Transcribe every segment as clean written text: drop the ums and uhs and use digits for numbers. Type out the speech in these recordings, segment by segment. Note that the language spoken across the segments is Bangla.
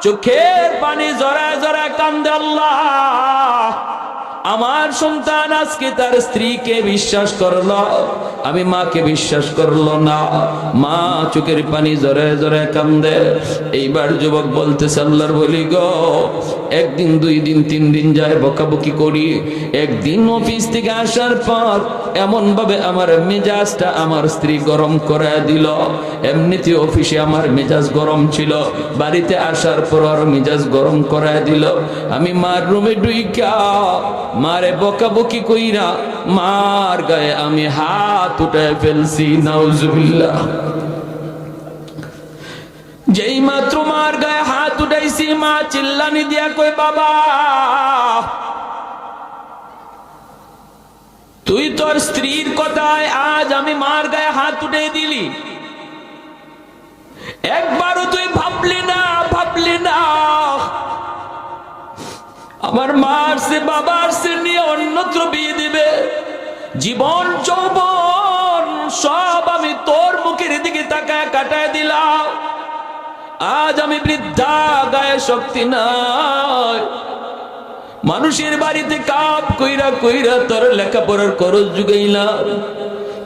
চোখের পানি জড়ায় জড়ায় কান্দে, আল্লাহ আমার সন্তান আজকে তার স্ত্রীকে বিশ্বাস করলো, আমি মাকে বিশ্বাস করলো না। মা চোখের পানি জড়ায় জড়ায় কান্দে। এইবার যুবক বলতেছে, আল্লাহর বলি গো, একদিন, 2 দিন, 3 দিন যায় বকাবকি করি। একদিন অফিস থেকে আসার পর এমন ভাবে আমার মেজাজটা আমার স্ত্রী গরম করে দিল। এমনিতে অফিসে আমার মেজাজ গরম ছিল, বাড়িতে আসার পর আর মেজাজ গরম করে দিল। আমি মার রুমে ঢুইকা মারে বকাবকি কইরা মার গায়ে আমি হাত উঠায় ফেলছি। নাউজুবিল্লাহ। যেই মাত্র মার গায়ে হাত উঠাইছি, মা চিল্লানি দিয়া কই, বাবা তুই তোর স্ত্রীর কথায় আজ আমি মার গায়ে হাত উঠে দিলি, একবারও তুই ভাবলি না আমার মার সে বাবার সে নিয়ে অন্যত্র বিয়ে দিবে। জীবন যৌবন সব আমি তোর মুখের দিকে তাকায় কাটায় দিলাম। আজ আমি বৃদ্ধা, গায়ে শক্তি নাই। মানুষের বাড়িতে কাপ কইরা কইরা তোর লেখাপড়ার খরচ জুগাইলাম।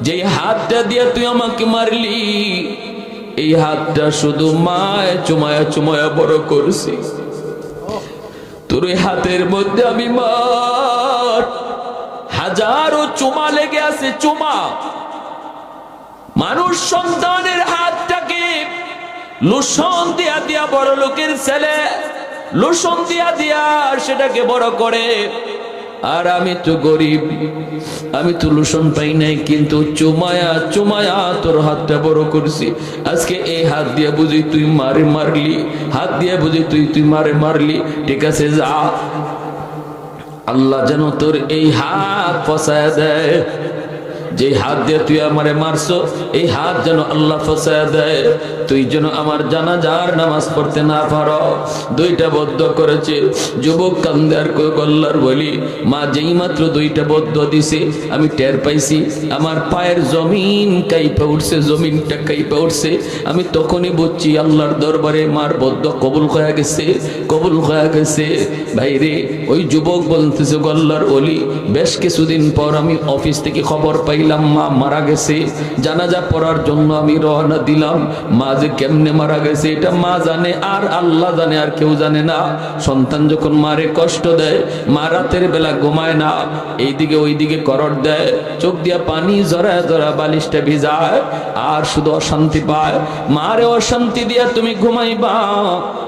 যেই হাতটা দিয়া তুই আমাকে মারলি, এই হাতটা শুধু মায় চুমায়া চুমায়া বড় করছি। তোর এই হাতের মধ্যে আমি মার হাজারো চুমা লেগে আছে, চুমা। মানুষ সন্তানের হাতটাকে লোশন দিয়া দিয়া বড় লোকের ছেলে লোশন দিয়া দিয়া সেটাকে বড় করে। আর আমি তো গরিব, আমি তো লোশন পাই নাই, কিন্তু চুমায়া চুমায়া তোর হাতটা বড় করছি। আজকে এই হাত দিয়ে বুঝি তুই মারলি, হাত দিয়ে বুঝি তুই মারলি। ঠিক আছে, যা, আল্লাহ যেন তোর এই হাত ফসায় দেয়। যে হাত দিয়ে তুই আমারে মারছো, এই হাত যেন আল্লাহ ফসায় দেয়। তুই যেন আমার জানাজার নামাজ পড়তে না পারো। 2টা বদ্ধ করেছে। যুবক কান্দে আর আল্লাহর বলি, মা যেই মাত্র 2টা বদ্ধ দিছে আমি টের পাইছি আমার পায়ের জমিন কাইপা উঠছে, জমিনটা কাইপা উঠছে। আমি তখনই বুঝছি আল্লাহর দরবারে মার বদ্ধ কবুল হয়ে গেছে, কবুল হয়ে গেছে। ভাইরে, ওই যুবক বলতেছে, আল্লাহর ওলি, বেশ কিছুদিন পর আমি অফিস থেকে খবর পাইলাম মা মারা গেছে। জানাজা পড়ার জন্য আমি রওনা দিলাম। মা যে কেমনে মারা গেছে এটা মা জানে, আর আল্লাহ জানে, আর কেউ জানে না। সন্তান যখন মারে কষ্ট দেয়, মা রাতের বেলা ঘুমায় না, এইদিকে ওইদিকে করর দেয়, চোখ দিয়া পানি জড়ায় জড়া বালিশটা ভিজায়, আর শুধু অশান্তি পায়। মারে অশান্তি দিয়া তুমি ঘুমাইবা।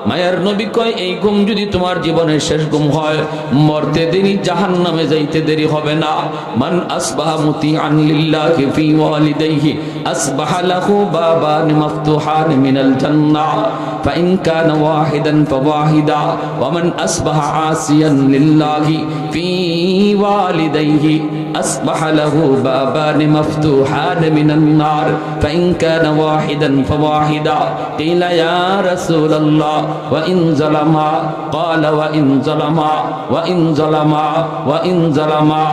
মায়ের নবী কয়, এই ঘুম যদি তোমার জীবনের শেষ ঘুম হয়, মরতে দেরি, জাহান্নামে যাইতে দেরি হবে না। মান আসবাহা মুতিআন লিল্লাহি ফি ওয়ালিদাইহি আসবাহা লাহু বাবান মাফতুহান মিনাল জান্নাহ ফাইন কানা ওয়াহিদান ফাওয়াহিদা ওয়া মান আসবাহা আসিয়ান লিল্লাহি ফি ওয়ালিদাইহি আসবাহা লাহু বাবান মাফতুহান মিনান নার ফাইন কানা ওয়াহিদান ফাওয়াহিদা। কিলা ইয়া রাসূলুল্লাহ ওয়া ইন যালামা ক্বালা ওয়া ইন যালামা ওয়া ইন যালামা ওয়া ইন যালামা।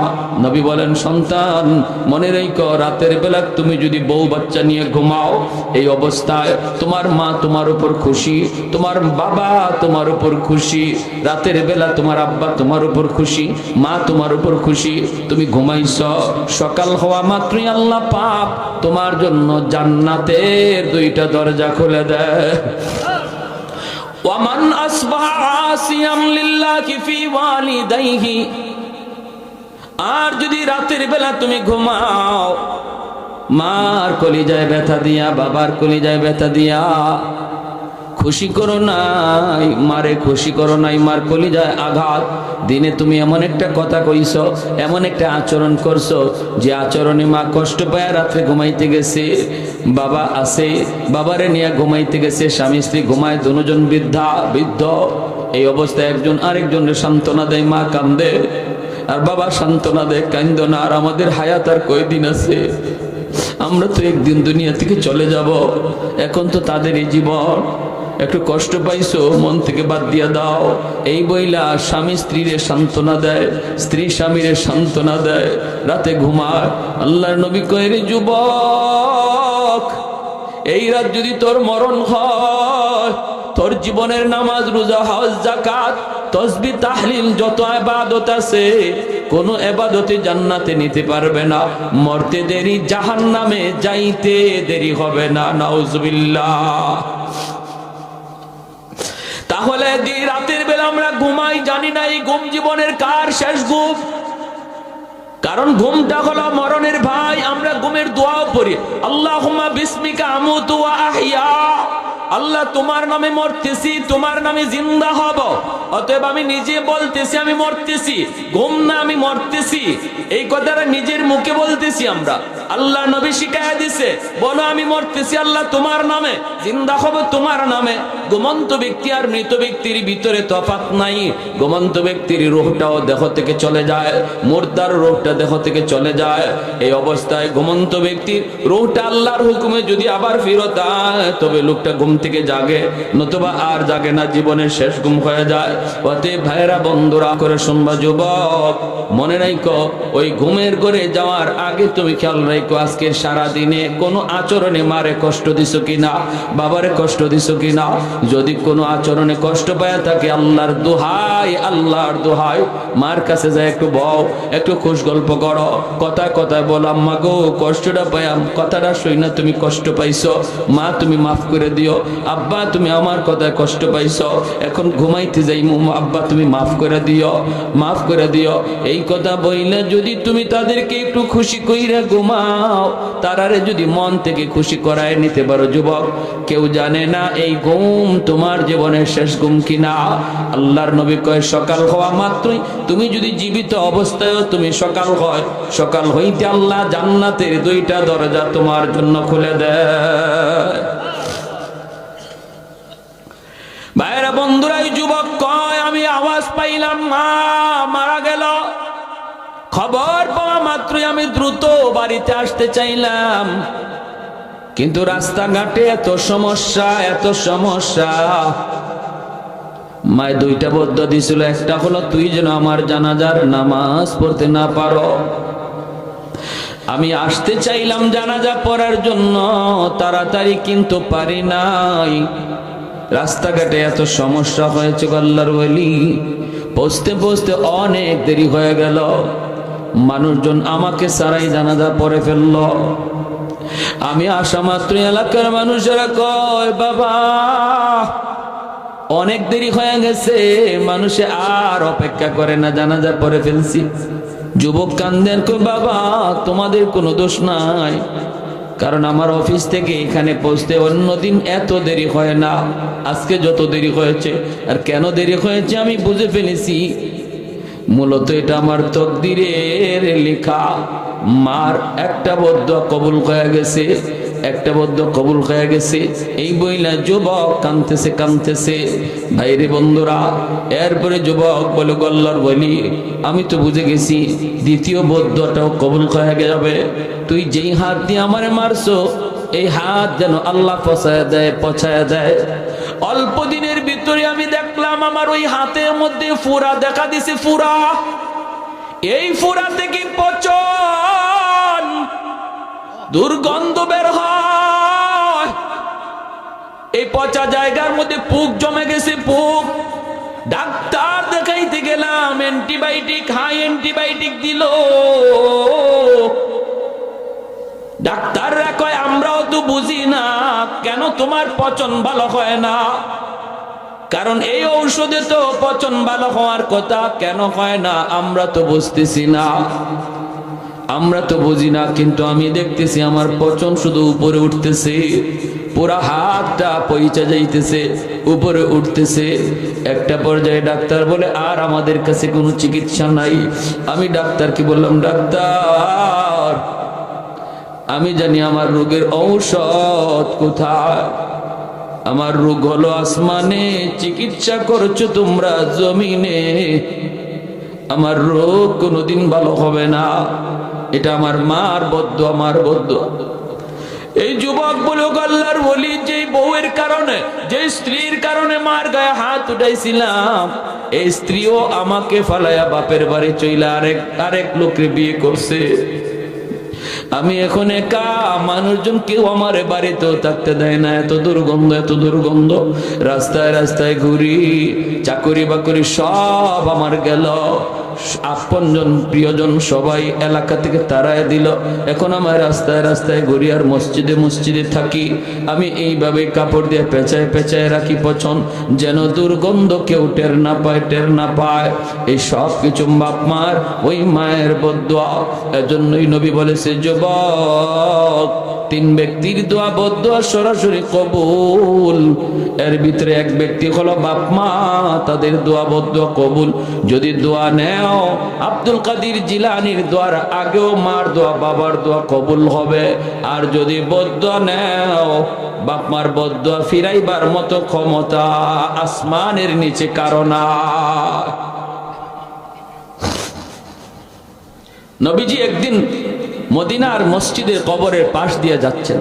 নবী বলেন, সন্তান মনে রেখো, রাতের বেলা তুমি যদি বউ বাচ্চা নিয়ে ঘুমাও, এই অবস্থায় তোমার মা তোমার উপর খুশি, তোমার বাবা তোমার উপর খুশি, রাতের বেলা তোমার আব্বা তোমার উপর খুশি, মা তোমার উপর খুশি। তুমি ঘুমাইছ, সকাল হওয়া মাত্রই আল্লাহ পাক তোমার জন্য জান্নাতের 2টা দরজা খুলে দেয়। ওয়ামান আসবাহা আসিয়াম লিল্লাহি ফি ওয়ালিদাইহি, আর যদি রাতের বেলা তুমি ঘুমাও, মার কলিজায় ব্যথা দিয়া, বাবার কলিজায় ব্যথা দিয়া, খুশি করো নাই মারে, খুশি করো নাই, মার কলিজায় আঘাত। দিনে তুমি এমন একটা কথা কইছো, এমন একটা আচরণ করছো, যে আচরণে মা কষ্ট পায় রাত্রে ঘুমাইতে গেছে, বাবা আছে, বাবারে নিয়ে ঘুমাইতে গেছে, স্বামী স্ত্রী ঘুমায়, দুজন বৃদ্ধ। এই অবস্থায় একজন আরেকজনের সান্ত্বনা দেয়, মা কান্দে আর বাবা সান্ত্বনা দেয়, কান্দো না, আর আমাদের হায়াত আর কয়দিন আছে, আমরা তো একদিন দুনিয়া থেকে চলে যাব। এখন তো তাদের এই জীবন, একটু কষ্ট পাইছো, মন থেকে বাদ দিয়া দাও। এই বইলা স্বামী স্ত্রীরে সান্ত্বনা দেয়, স্ত্রী স্বামীরে সান্ত্বনা দেয়, রাতে ঘুমায়। আল্লাহর নবী কয়, রে যুবক, এই রাত যদি তোর মরণ হয়, তোর জীবনের নামাজ রোজা হজ যাকাত তাসবিহ তাহলিল যত ইবাদত আছে কোন ইবাদতে জান্নাতে নিতে পারবে না, মরতে দেরি জাহান্নামে যাইতে দেরি হবে না। নাউজুবিল্লাহ। তাহলে রাতের বেলা আমরা ঘুমাই, জানি না এই ঘুম জীবনের কার শেষ ঘুম। কারণ ঘুমটা হলো মরণের ভাই। আমরা ঘুমের দোয়াও পড়ি, আল্লাহুম্মা বিসমিকা আমুতু ওয়া আহইয়া। আল্লাহ তোমার নামে মরতেছি, তোমার নামে জিন্দা হব। অতএব আমি নিজে বলতেছি আমি মরতেছি, ঘুম না আমি মরতেছি, এই কথাটা নিজের মুখে বলতেছি আমরা। আল্লাহ নবী শিখায়া দিছে, বলো আমি মরতেছি আল্লাহ তোমার নামে, জিন্দা হব তোমার নামে। ঘুমন্ত ব্যক্তি আর মৃত ব্যক্তির ভিতরে তফাৎ নাই। ঘুমন্ত ব্যক্তির রূহটাও দেহ থেকে চলে যায়, মুর্দার রূহটা দেহ থেকে চলে যায়। এই অবস্থায় ঘুমন্ত ব্যক্তির রূহটা আল্লাহর হুকুমে যদি আবার ফিরত আয় তবে লোকটা ঘুম থেকে জাগে, নতুবা আর জাগে না, জীবনের শেষ ঘুম হয়ে যায়। অতএব ভাইরা বন্ধুরা করে শুনবা, যুবক মনে রাখো ওই ঘুমের ঘরে যাওয়ার আগে তুমি খেয়াল রাখো আজকে সারা দিনে কোনো আচরণে মারে কষ্ট দিছো কিনা, বাবারে কষ্ট দিছো কিনা। যদি কোনো আচরণে কষ্ট পায় থাকে আল্লাহর দোহাই, আল্লাহর দোহাই মার কাছে যায় একটু বও, একটু খুশ গল্প করো, কথায় কথায় বলো আম্মা গো কষ্টটা পাইয়াম, কথাটা শুই না তুমি কষ্ট পাইছো, মা তুমি মাফ করে দিও, আব্বা তুমি আমার কথায় কষ্ট পাইছো, এখন ঘুমাইতে যাই আব্বা তুমি মাফ করে দিও, মাফ করে দিও। এই কথা বইলে যদি তুমি তাদেরকে একটু খুশি কইরা ঘুমাও, তারারে যদি মন থেকে খুশি করায় নিতে পারো যুবক, কেউ জানে না এই ঘুম তোমার জীবনের শেষ ঘুম কিনা। আল্লাহর নবী কয় সকাল হওয়া মাত্রই তুমি যদি জীবিত অবস্থায় তুমি সকাল হয়, সকাল হইতে আল্লাহ জান্নাতের দুইটা দরজা তোমার জন্য খুলে দেয়। ভাইরা বন্ধুরা, এই যুবক কয় আমি আওয়াজ পাইলাম মা মারা গেল, খবর পাওয়া মাত্রই আমি দ্রুত বাড়িতে আসতে চাইলাম, কিন্তু রাস্তাঘাটে এত সমস্যা, এত সমস্যা। মায় দুইটা বদ্ধ দিছিল, একটা হলো তুই যেন আমার জানাজার নামাজ পড়তে না পারো। আমি আসতে চাইলাম জানাজা পড়ার জন্য তাড়াতাড়ি, কিন্তু পারি নাই, রাস্তাঘাটে এত সমস্যা হয়েছে আল্লাহর ওলি, পৌঁছতে পৌঁছতে অনেক দেরি হয়ে গেল, মানুষজন আমাকে সারাই জানাজা পড়ে ফেলল। আমি আসা মাত্র এলাকার মানুষেরা কয় বাবা অনেক দেরি হয়ে গেছে, মানুষে আর অপেক্ষা করে না, জানাজা পড়ে ফেলছি। যুবক কান্দেন কয় বাবা তোমাদের কোনো দোষ নাই, কারণ আমার অফিস থেকে এখানে পৌঁছতে অন্যদিন এত দেরি হয় না, আজকে যত দেরি হয়েছে। আর কেন দেরি হয়েছে আমি বুঝে ফেলেছি, মূলত এটা আমার তকদিরের লেখা। মার একটা বদ্ধ কবুল হয়ে গেছে, একটা বদ্ধ কবুল হয়ে গেছে। এই বইলা যুবক কাঁদতেছে কাঁদতেছে। ভাইরে বন্ধুরা, এরপরে যুবক বলে আল্লাহর বলি আমি তো বুঝে গেছি দ্বিতীয় বদ্ধটাও কবুল হয়ে যাবে, তুই যেই হাত দিয়ে আমারে মারছো এই হাত যেন আল্লাহ পছায় দেয়, পছায় দেয়। অল্প দিনের ভিতরে আমি দেখলাম আমার ওই হাতের মধ্যে ফুরা দেখা দিছে, ফুরা। এই ফুরা থেকে পচন দুর্গন্ধ বের হয়, এই পচা জায়গার মধ্যে পুক জমে গেছে, পুক। ডাক্তার দেখাইতে গেলাম, অ্যান্টিবায়োটিক, হাই অ্যান্টিবায়োটিক দিল। ডাক্তাররা কয় আমরাও তো বুঝি না কেন তোমার পচন ভালো হয় না, কারণ এই ঔষধে তো পচন ভালো হওয়ার কথা, কেন হয় না আমরা তো বুঝতেছি না, আমরা তো বুঝি না। কিন্তু আমি দেখতেছি আমার পচন শুধু উপরে উঠতেছে, পুরা হাতটা পয়চা যাইতেছে, উপরে উঠতেছে। একটা পর্যায়ে ডাক্তার বলে আর আমাদের কাছে কোনো চিকিৎসা নাই। আমি ডাক্তারকে বললাম ডাক্তার আমি জানি আমার রোগের ঔষধ কোথায়, আমার রোগ হলো আসমানে, চিকিৎসা করছো তোমরা জমিনে, আমার রোগ কোনোদিন ভালো হবে না, এটা আমার মার বদ্ধ, আমার বদ্ধ। এই যুবক বলে আল্লাহর ওলি, যে বউয়ের কারণে, যে স্ত্রীর কারণে মার গায়ে হাত উঠাইছিলাম, এই স্ত্রীও আমাকে ফালাইয়া বাপের বাড়ি চইলা আরেক লোককে বিয়ে করছে। আমি এখন একা, মানুষজন কেউ আমার বাড়িতেও থাকতে দেয় না, এত দুর্গন্ধ, এত দুর্গন্ধ। রাস্তায় রাস্তায় ঘুরি, চাকরি বাকরি সব আমার গেল, আপনজন প্রিয়জন সবাই এলাকা থেকে তাড়ায় দিল। এখন আমার রাস্তায় রাস্তায় ঘুরি আর মসজিদে মসজিদে থাকি। আমি এইভাবে কাপড় দিয়ে পেঁচায় পেঁচায় রাখি পছন্দ, যেন দুর্গন্ধ কেউ টের না পায়, টের না পায়। এই সব কিছু বাপ মার ওই মায়ের বদদোয়া। এজন্যই নবী বলেছে, যুবক, 3 ব্যক্তির দোয়া বদদোয়া সরাসরি কবুল। এর ভিতরে এক ব্যক্তি হলো বাপ মা, তাদের দোয়া বদদোয়া কবুল। যদি দোয়া নেও আব্দুল কাদের জিলানীর দোয়ার আগেও মার দোয়া বাবার দোয়া কবুল হবে। আর যদি বদদোয়া নেও, বাপ মার বদদোয়া ফিরাইবার মতো ক্ষমতা আসমানের নিচে কারো না। নবীজি একদিন মদিনার মসজিদের কবরের পাশ দিয়ে যাচ্ছেন।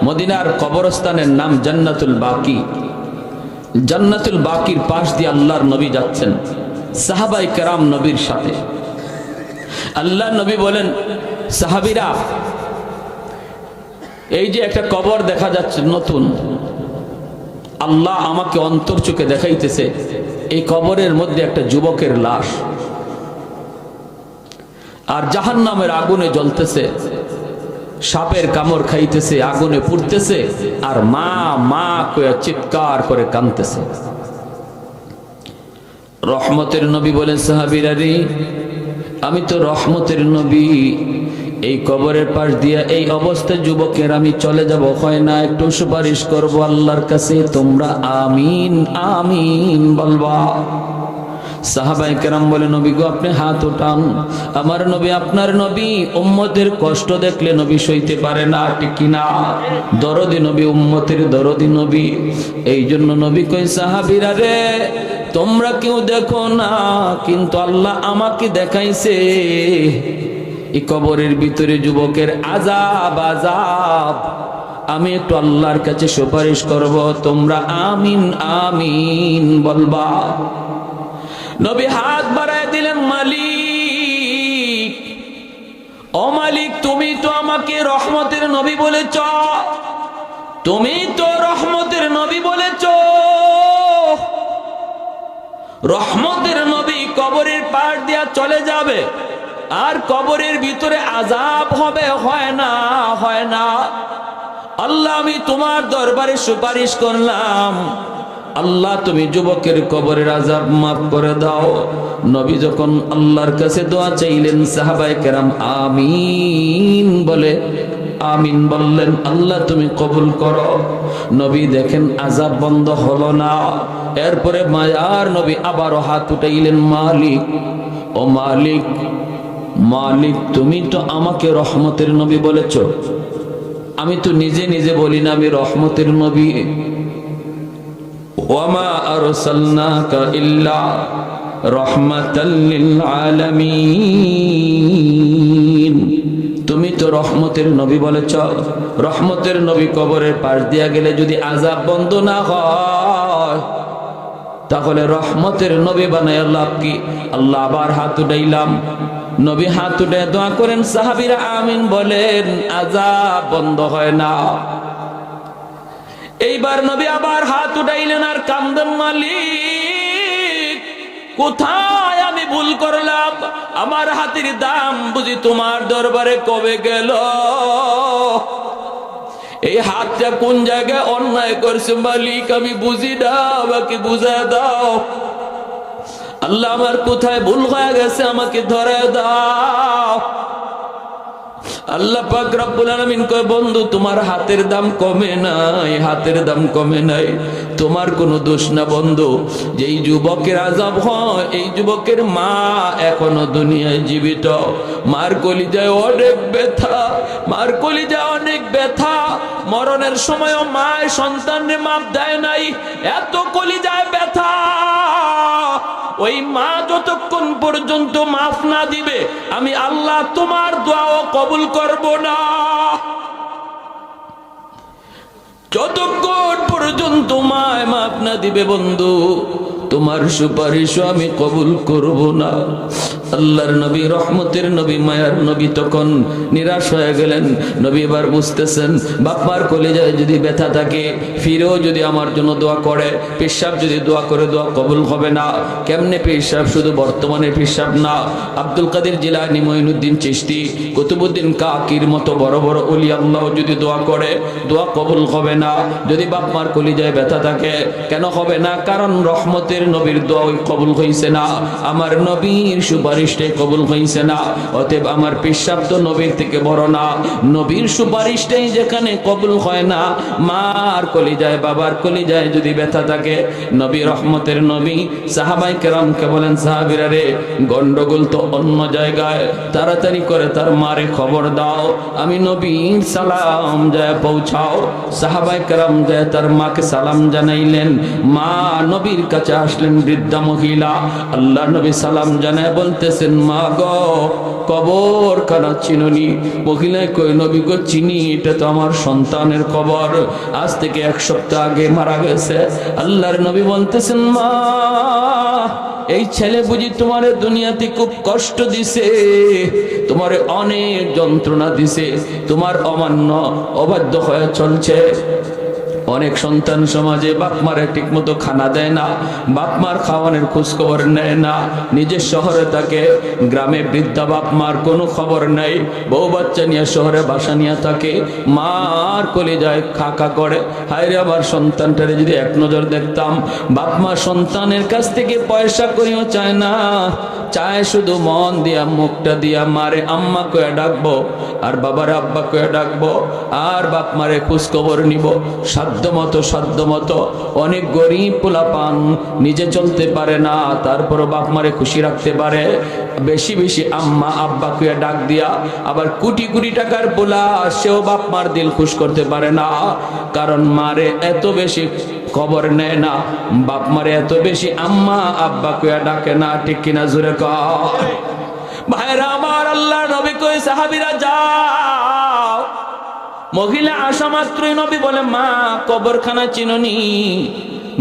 মদিনার কবরস্থানের নাম জান্নাতুল বাকি। জান্নাতুল বাকির পাশ দিয়ে আল্লাহর নবী যাচ্ছেন, সাহাবায়ে কেরাম নবীর সাথে। আল্লাহর নবী বলেন, সাহাবীরা, এই যে একটা কবর দেখা যাচ্ছে নতুন, আল্লাহ আমাকে অন্তর চোখে দেখাইতেছে, এই কবরের মধ্যে একটা যুবকের লাশ, আর জাহান্নামের আগুনে জ্বলতেছে, সাপের কামড় খাইতেছে, আগুনে পুড়তেছে, আর মা মা কয়ে চিৎকার করে কাঁদতেছে। রহমতের নবী বলেন, সাহাবীরা রে, আমি তো রহমতের নবী, এই কবরের পাশ দিয়া এই অবস্থায় যুবকের আমি চলে যাব, হয় না একটু সুপারিশ করব আল্লাহর কাছে, তোমরা আমিন আমিন বলবা। সাহাবায়ে কেরাম বলে, নবী গো, আপনি হাত উঠান। আমার নবী, আপনার নবী উম্মতের কষ্ট দেখলে নবী সইতে পারে না, ঠিক কিনা? দরদি নবী, উম্মতের দরদি নবী। এই জন্য নবী কই, সাহাবীরা রে, তোমরা কেউ দেখো না, কিন্তু আল্লাহ আমাকে দেখাইছে এই কবরের ভিতরে যুবকের আযাব আযাব। আমি একটু আল্লাহর কাছে সুপারিশ করব, তোমরা আমিন আমিন বলবা। নবী হাত বাড়ায় দিলেন, মালিক, ও মালিক, তুমি তো আমাকে রহমতের নবী বলেছ, তুমি তো রহমতের নবী বলেছ। রহমতের নবী কবরের পাশ দিয়া চলে যাবে, আর কবরের ভিতরে আযাব হবে, হয় না, হয় না। আল্লাহ, আমি তোমার দরবারে সুপারিশ করলাম, আল্লাহ তুমি যুবকের কবরের আযাব মাফ করে দাও। নবী যখন আল্লাহর কাছে দোয়া চাইলেন, সাহাবায়ে কেরাম আমিন বলে আমিন বললেন, আল্লাহ তুমি কবুল করো। নবী দেখেন আযাব বন্ধ হলো না। এরপরে মায়ার নবী আবারও হাত উঠাইলেন, মালিক, ও মালিক, মালিক, তুমি তো আমাকে রহমতের নবী বলেছ, আমি তো নিজে নিজে বলি না আমি রহমতের নবী। ওয়ামা আরসালনাকা ইল্লা রাহমাতাল লিল আলামিন, তুমি তো রহমতের নবী বলেছ। রহমতের নবী কবরের পাশ দিয়া গেলে যদি আযাব বন্ধ না হয়, তাহলে রহমতের নবী বানায় লাভ কি? আল্লাহ আবার হাত উঠাইলাম। নবী হাত উঠে দোয়া করেন, সাহাবীরা আমিন বলেন, আযাব বন্ধ হয় না। এইবার নবী আবার হাত উঠাইলেন আর কান্দেন, মালিক, কোথায় আমি ভুল করলাম? আমার হাতের দাম বুঝি তোমার দরবারে কবে গেল? এই হাতটা কোন জায়গায় অন্যায় করছে মালিক, আমি বুঝি না, আমাকে বুঝা দাও। আল্লাহ, আমার কোথায় ভুল হয়ে গেছে, আমাকে ধরে দাও। আল্লাহ পাক রব্বুল আলামিন কয়, বন্ধু, তোমার হাতের দাম কমে নাই, হাতের দাম কমে নাই, তোমার কোনো দোষ না বন্ধু। যেই যুবকের আযাব হয়, এই যুবকের মা এখনো দুনিয়ায় জীবিত, মার কলিজায় অনেক ব্যথা, মার কলিজায় অনেক ব্যথা। মরণের সময়ও মা সন্তানরে মাপ দেয় নাই, এত কলিজায় ব্যথা। ওই মা যতক্ষণ পর্যন্ত মাফ না দিবে, আমি আল্লাহ তোমার দোয়াও কবুল করব না। যতক্ষণ পর্যন্ত মায় মাফ না দিবে বন্ধু, তোমার সুপারিশও আমি কবুল করব না। আল্লাহর নবী, রহমতের নবী, মায়ার নবী তখন নিরাশ হয়ে গেলেন। নবী এবার বুঝতেছেন বাপ্পার কলিজায় যদি ব্যথা থাকে, ফিরেও যদি আমার জন্য দোয়া করে, পেশাব যদি দোয়া করে দোয়া কবুল হবে না। কেমনে পেশাব? শুধু বর্তমানে পেশাব না, আব্দুল কাদের জিলানী, মঈনুদ্দিন চিশতি, কুতুবউদ্দিন কাকির মতো বড় বড় ওলি আল্লাহ যদি দোয়া করে দোয়া কবুল হবে না। যদি বাপমার কলিজায় ব্যথা থাকে, কেন হবে না? কারণ রহমতের নবীর দোয়া কবুল হইছে না, আমার নবীর সুপারিশটাই কবুল হইছে না। অতএব আমার পেশাব তো নবীর থেকে বড় না, নবীর সুপারিশটাই যেখানে কবুল হয় না, মার কলিজায়, বাবার কলিজায় যদি ব্যথা থাকে, নবী রহমতের নবী সাহাবায়ে কেরামকে বলেন, সাহাবীরা রে, গন্ডগোল তো অন্য জায়গায়, তাড়াতাড়ি করে তার মারে খবর দাও, আমি নবীর সালাম যায় পৌঁছাও। সাহাবায়ে কেরাম যায় তার মাকে সালাম জানাইলেন। মা নবীর কাছে আসলেন, বৃদ্ধা মহিলা। আল্লাহ নবী সালাম জানায় বলতেছেন, মা গো, কবর খানা চিনুনি? মহিলায় কই, নবী গো চিনি, এটা তো আমার সন্তানের কবর, আজ থেকে 1 সপ্তাহ আগে মারা গেছে। আল্লাহর নবী বলতেছেন, মা এই ছেলে বুঝি তোমার দুনিয়াতে খুব কষ্ট দিছে, তোমার অনেক যন্ত্রণা দিছে, তোমার অমান্য অবাধ্য হয়ে চলছে। অনেক সন্তান সমাজে বাপ মারে ঠিক মতো খানা দেয় না, বাপ মার খাওয়ানোর খোঁজ খবর নেয় না, নিজের শহরে থাকে, গ্রামে বৃদ্ধা বাপ মার কোনো খবর নেই, বউ বাচ্চা নিয়ে শহরে বাসা নিয়ে থাকে, মার কলিজায় খাকা করে, হায়রে আমার সন্তানটারে যদি এক নজর দেখতাম। বাপ মা সন্তানের কাছ থেকে পয়সা করিও চায় না, চায় শুধু মন দিয়া, মুখটা দিয়া মারে আম্মা কয়ে ডাকবো, আর বাবার আব্বা কয়ে ডাকবো, আর বাপ মারে খোঁজ খবর নিব। সাধ্য মতো অনেক গরিব পোলাপান নিজে চলতে পারে না, তারপরও বাপ মারে খুশি রাখতে পারে, বেশি বেশি আম্মা আব্বা কয়ে ডাক দিয়া। আবার কোটি কোটি টাকার পোলা, সেও বাপ মার দিল খুশ করতে পারে না, কারণ মারে এত বেশি খবর নেয় না, বাপ মারে এত বেশি আম্মা আব্বা কয়ে ডাকে না। ঠিক কিনা জোরে কয়? ভাইরা আমার, আল্লাহ নবী কই, সাহাবীরা যাও। মহিলা আসা মাত্রই নবী বলে, মা কবরখানা চিনুনি?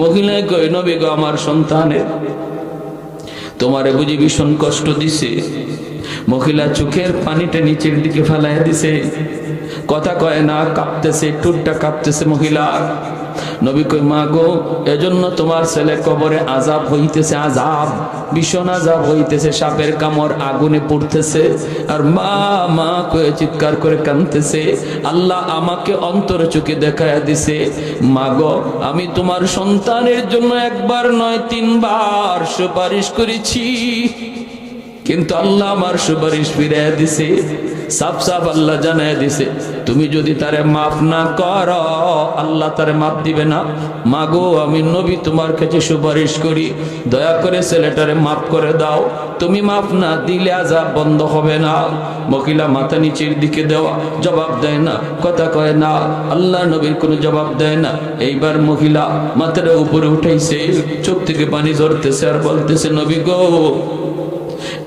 মহিলায় কই, নবী গো, আমার সন্তানের তোমারে বুঝি ভীষণ কষ্ট দিছে। মহিলা চোখের পানিটা নিচের দিকে ফেলাইয়া দিছে, কথা কয় না, কাঁপতেছে, ঠোঁটটা কাঁপতেছে মহিলা। নবী কই, মা গো, এজন্য তোমার ছেলে কবরে আযাব হইতেছে, আযাব, ভীষণ আযাব হইতেছে, সাপের কামড়, আগুনে পুড়তেছে। আর মা মা কয়ে চিৎকার করে কাঁদতেছে। আল্লাহ আমাকে অন্তর চোখে দেখায়া দিছে, মা গো, আমি তোমার সন্তানের জন্য 1 বার নয় 3 বার সুপারিশ করেছি, কিন্তু আল্লাহ আমার সুপারিশ ফিরাইয়া দিছে। সাফ সাফ আল্লাহ জানাইয়া দিছে, তুমি যদি তারে মাফ না করো, আল্লাহ তারে মাফ দিবে না। মাগো, আমি নবী তোমার কাছে সুপারিশ করি, দয়া করে ছেলেটারে মাফ করে দাও, তুমি মাফ না দিলে আযাব বন্ধ হবে না। মহিলা মাথা নিচের দিকে দেওয়া, জবাব দেয় না, কথা কয় না, আল্লাহ নবীর কোনো জবাব দেয় না। এইবার মহিলা মাথাটা উপরে উঠাইছে, চোখ থেকে পানি ঝরতেছে, আর বলতেছে, নবী গো,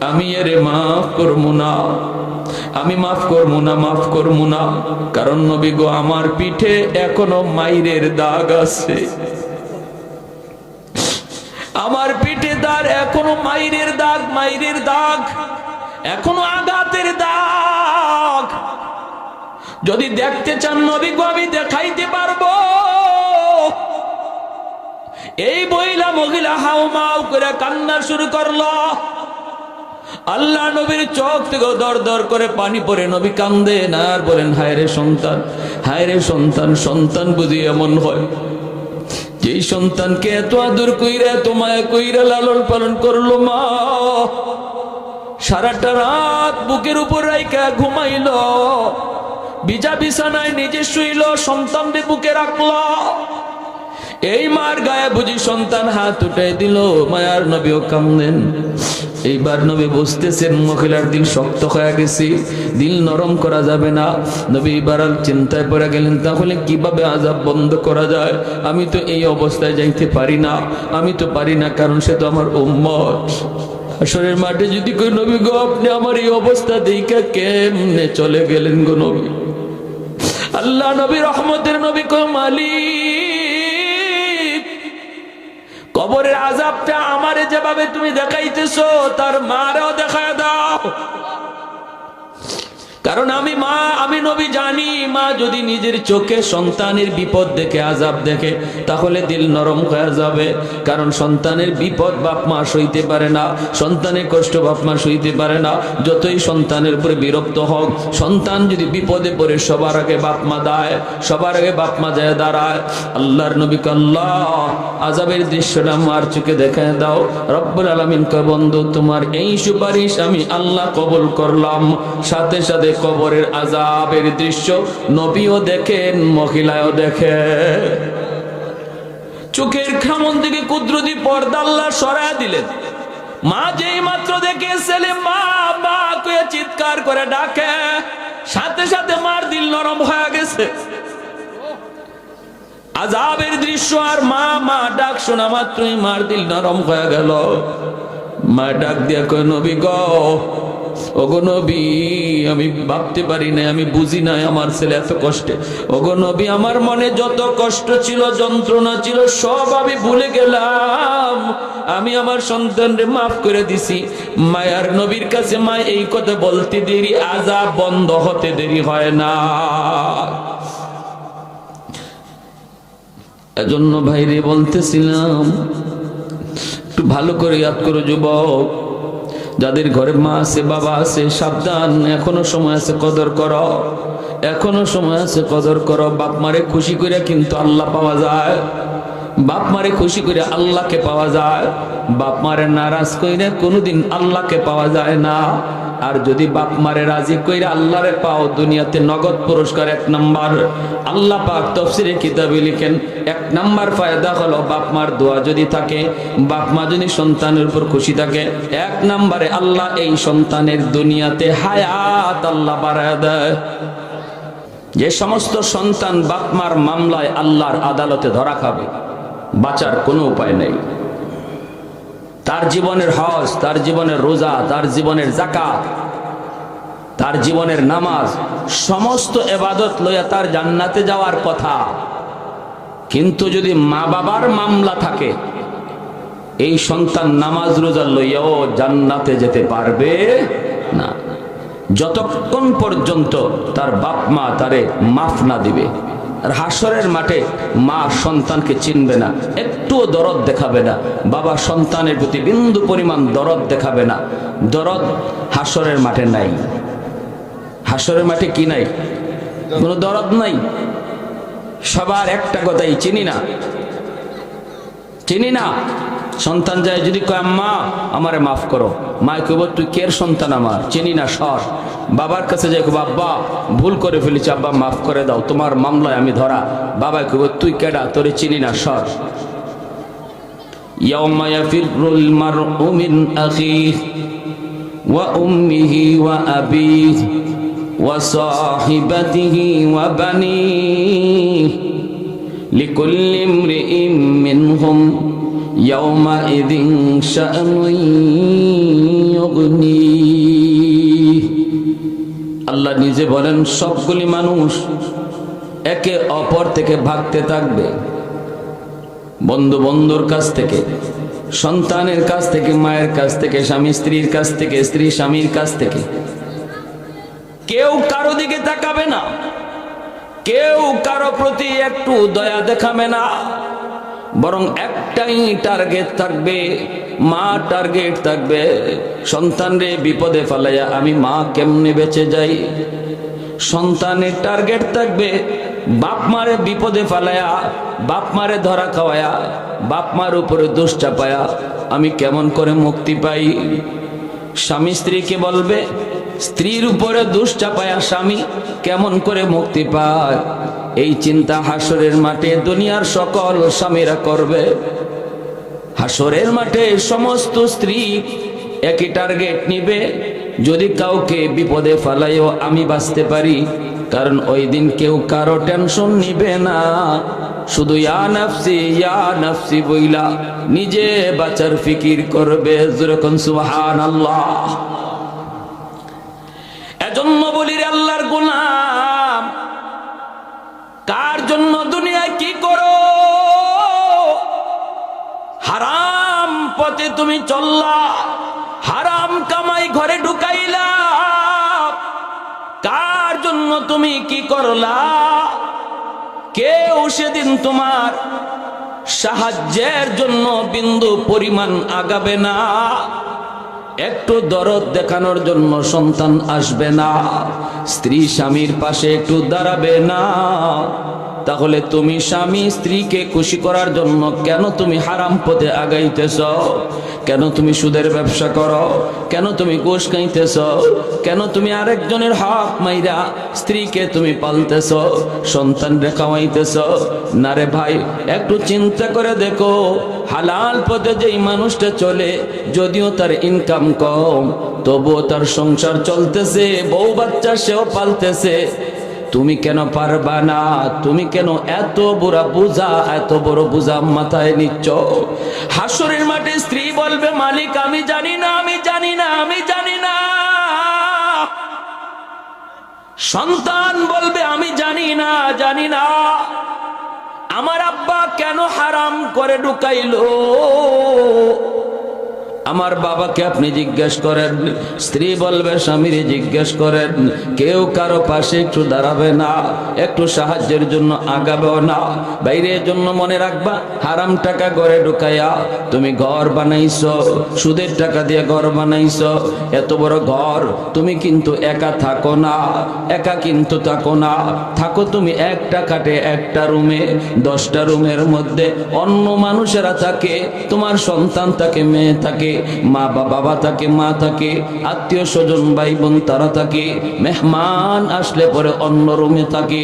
আমি এরে মাফ করবো না, আমি মাফ করবো না, মাফ করবো না। কারণ নবী গো, আমার পিঠে এখনো মাইরের দাগ আছে, আমার পিঠে তার এখনো মাইরের দাগ, মাইরের দাগ, এখনো আঘাতের দাগ। যদি দেখতে চান নবী গো, আমি দেখাইতে পারবো। এই বইলা মহিলা হাউমাউ করে কান্না শুরু করলো। আল্লাহ নবীর চোখ থেকে দর দর করে পানি পড়ে, নবী কান্দেন আর বলেন, হায় রে সন্তান, হায় রে সন্তান, সন্তান বুঝি এমন হয়, যেই সন্তানকে এত আদর কইরা, এত মায়া কইরা লালন পালন করলো মা, সারাটা রাত বুকের উপর রাইখা ঘুমাইলো, ভিজা বিছানায় নিজে শুইল, সন্তানকে বুকে রাখলো। এই মার গায়ে বুঝি সন্তান হাত উঠাই দিল, মায়ার নবীও কান্দেন। এইবার নবী বুঝতেছেন মহিলার দিল শক্ত হয়ে গেছে, দিল নরম করা যাবে না। নবী এবার চিন্তায় পড়ে গেলেন, তাহলে কিভাবে আযাব বন্ধ করা যায়? আমি তো এই অবস্থায় যাইতে পারি না, আমি তো পারি না, কারণ সে তো আমার উম্মত। হাসরের মাঠে যদি কই, নবী গো, আপনি আমার এই অবস্থা দেখে কেমনে চলে গেলেন গো নবী? আল্লাহ নবী, রহমতের নবী কই, মালিক, কবর কবরের আযাবটা আমারে যেভাবে তুমি দেখাইতেছো তার মারেও দেখায় দাও। কারণ আমি নবী জানি, মা যদি নিজের চোখে সন্তানের বিপদ দেখে, আযাব দেখে, তাহলে দিল নরম হয়ে যাবে। কারণ সন্তানের বিপদ বাপ মা সইতে পারে না, সন্তানের কষ্ট বাপ মা সইতে পারে না। যতই সন্তানের উপরে বিরক্ত হোক, সন্তান যদি বিপদে পড়ে সবার আগে বাপ মা দেয়, সবার আগে বাপ মা যায় দাঁড়ায়। আল্লাহর নবীকে আল্লাহ আযাবের দৃশ্যটা মার চোখে দেখায় দাও। রব্বুল আলামিন কয়, বন্ধু তোমার এই সুপারিশ আমি আল্লাহ কবুল করলাম। সাথে সাথে কবরের আযাবের দৃশ্য নবীও দেখেন, মহিলাও দেখে। চোখের খামন থেকে কুদরতি পর্দা আল্লাহ সরায় দিলেন। মা যেই মাত্র দেখে ছেলে মা মা কয়ে চিৎকার করে ডাকে, সাথে সাথে মার দিল নরম হয়ে গেছে। আযাবের দৃশ্য আর মা মা ডাক শোনা মাত্রই মার দিল নরম হয়ে গেল। মা ডাক দিয়া কয়, নবী গো, ওগো নবী, আমি ভাবতে পারি না, আমি বুঝি নাই আমার ছেলে এত কষ্টে। ওগো নবী, আমার মনে যত কষ্ট ছিল, যন্ত্রণা ছিল, সব আমি ভুলে গেলাম। আমি আমার সন্তানরে মাফ করে দিছি। মায়ার নবীর কাছে মা এই কথা বলতে দেরি, আযাব বন্ধ হতে দেরি হয় না। এজন্য ভাইরে বলতেছিলাম, একটু ভালো করে ইয়াদ করো যুবক, যাদের ঘরে মা আছে বাবা আছে, সাবধান, এখনো সময় আছে, কদর করো, এখনো সময় আছে, কদর করো। বাপ মারে খুশি করে কিন্তু আল্লাহ পাওয়া যায়, বাপ মারে খুশি করে আল্লাহকে পাওয়া যায়। বাপ মারে নারাজ কইরে কোনোদিন আল্লাহকে পাওয়া যায় না। আর যদি বাপ মারে রাজি কইরা আল্লাহরে পাও, দুনিয়াতে নগদ পুরস্কার 1 নাম্বার। আল্লাহ পাক তাফসীরে কিতাবে লিখেন, 1 নাম্বার ফায়দা হলো বাপ মার দোয়া যদি থাকে, বাপ মা যদি সন্তানের উপর খুশি থাকে, 1 নাম্বারে আল্লাহ এই সন্তানের দুনিয়াতে হায়াত আল্লাহ বাড়ায় দেয়। যে সমস্ত সন্তান বাপ মার মামলায় আল্লাহর আদালতে ধরা খাবে, বাঁচার কোনো উপায় নেই। তার জীবনের হজ, তার জীবনের রোজা, তার জীবনের যাকাত, তার জীবনের নামাজ, সমস্ত ইবাদত লইয়া তার জান্নাতে যাওয়ার কথা। কিন্তু যদি মা বাবার মামলা থাকে, এই সন্তান নামাজ রোজা লইয়াও জান্নাতে যেতে পারবে না, যতক্ষণ পর্যন্ত তার বাপ মা তারে মাফ না দিবে। আর হাসরের মাঠে মা সন্তানকে চিনবে না, একটুও দরদ দেখাবে না, বাবা সন্তানের প্রতি বিন্দু পরিমাণ দরদ দেখাবে না। দরদ হাসরের মাঠে নাই। হাসরের মাঠে কি নাই? কোনো দরদ নাই। সবার একটা কথাই, চিনি না, চিনি না। সন্তান যায় যদি কয়, আম্মা আমারে মাফ করো, মা কইব তুই কের সন্তান, আমার চিনি না, সর। বাবার কাছে যাই কইব, আব্বা ভুল করে ফেলেছি, আব্বা মাফ করে দাও, তোমার মামলায় আমি ধরা। বাবা কইব তুই কেডা, তোরে চিনি না, সর। ইয়াউমা ইয়াফিরুল মারউ মিন আখিহি ওয়া উম্মিহি ওয়া আবিহি ওয়া সাহিবাতিহি ওয়া বানিহি লিকুল্লি ইমরিইম মিনহুম ইয়াউমাইযিন শাআনুন ইউগনি। আল্লাহ নিজে বলেন, সবগুলি মানুষ একে অপর থেকে ভাগতে থাকবে। বন্ধু বন্ধুর কাছ থেকে, সন্তানের কাছ থেকে, মায়ের কাছ থেকে, স্বামী স্ত্রীর কাছ থেকে, স্ত্রী স্বামীর কাছ থেকে। কেউ কারো দিকে তাকাবে না, কেউ কারো প্রতি একটু দয়া দেখাবে না, বরং একটাই টার্গেট থাকবে, মা টার্গেট থাকবে, সন্তানরে বিপদে ফেলাইয়া আমি মা কেমনে বেঁচে যাই। সন্তানের টার্গেট থাকবে বাপ মারে বিপদে ফেলাইয়া, বাপ মারে ধরা খাওয়ায়া, বাপ মার উপরে দোষ চাপায়া আমি কেমন করে মুক্তি পাই। স্বামী স্ত্রীকে বলবে, স্ত্রীর উপরে দোষ চাপায়া স্বামী কেমন করে মুক্তি পায়। এই চিন্তা হাসরের মাঠে দুনিয়ার সকল স্বামীরা করবে। হাসরের মাঠে সমস্ত স্ত্রী একই টার্গেট নিবে, যদি কাউকে বিপদে ফেলাইও আমি বাঁচতে পারি। কারণ ওই দিন কেউ কারো টেনশন নিবে না, শুধু ইয়া নাফসি বইলা নিজে বাঁচার ফিকির করবে। যেরকম সুবহানাল্লাহ। এজন্য বলি রে আল্লাহর গোলাম, কার জন্য দুনিয়ায় কি করো? হারাম পথে তুমি চললা, হারাম কামাই ঘরে ঢুকাইলা, কার জন্য তুমি কি করলা? কেউ সেদিন তোমার সাহায্যের জন্য বিন্দু পরিমাণ আগাবে না, একটু দরদ দেখানোর জন্য সন্তান আসবে না, স্ত্রী স্বামীর পাশে একটু দাঁড়াবে না। তাহলে তুমি স্বামী স্ত্রীকে খুশি করার জন্য কেন তুমি হারাম পথে আগাইতেছ? কেন তুমি সুদের ব্যবসা করো? কেন তুমি ঘুষ খাইতেছ? কেন তুমি আরেকজনের হক মাইরা স্ত্রীকে তুমি পালতেছ, সন্তান খাওয়াইতেছ? না রে ভাই, একটু চিন্তা করে দেখো, হালাল পথে যেই মানুষটা চলে, যদিও তার ইনকাম কম, তবুও তার সংসার চলতেছে, বউ বাচ্চা সেও পালতেছে। তুমি কেন পারবা না? তুমি কেন এত বড় বোঝা মাথায় নিচ্ছ? হাসরের মাঠে স্ত্রী বলবে, মালিক আমি জানি না, আমি জানি না, আমি জানি না। সন্তান বলবে, আমি জানি না, জানি না, আমার আব্বা কেন হারাম করে ঢুকাইলো? আমার বাবাকে আপনি জিজ্ঞেস করেন। স্ত্রী বলবে, স্বামীরে জিজ্ঞেস করেন। কেউ কারো পাশে একটু দাঁড়াবে না, একটু সাহায্যের জন্য আগাবেও না। বাইরের জন্য মনে রাখবা, হারাম টাকা ঘরে ঢুকাইয়া তুমি ঘর বানাইছো, সুদের টাকা দিয়ে ঘর বানাইছো। এত বড় ঘর তুমি কিন্তু একা থাকো না, একা কিন্তু থাকো না, থাকো তুমি একটা কাটে একটা রুমে, 10টা রুমের মধ্যে অন্য মানুষেরা থাকে, তোমার সন্তান থাকে, মেয়ে থাকে, মা বাবা থাকে, মা থাকে, আত্মীয় স্বজন ভাই বোন তারা থাকে, মেহমান আসলে পরে অন্য রুমে থাকে।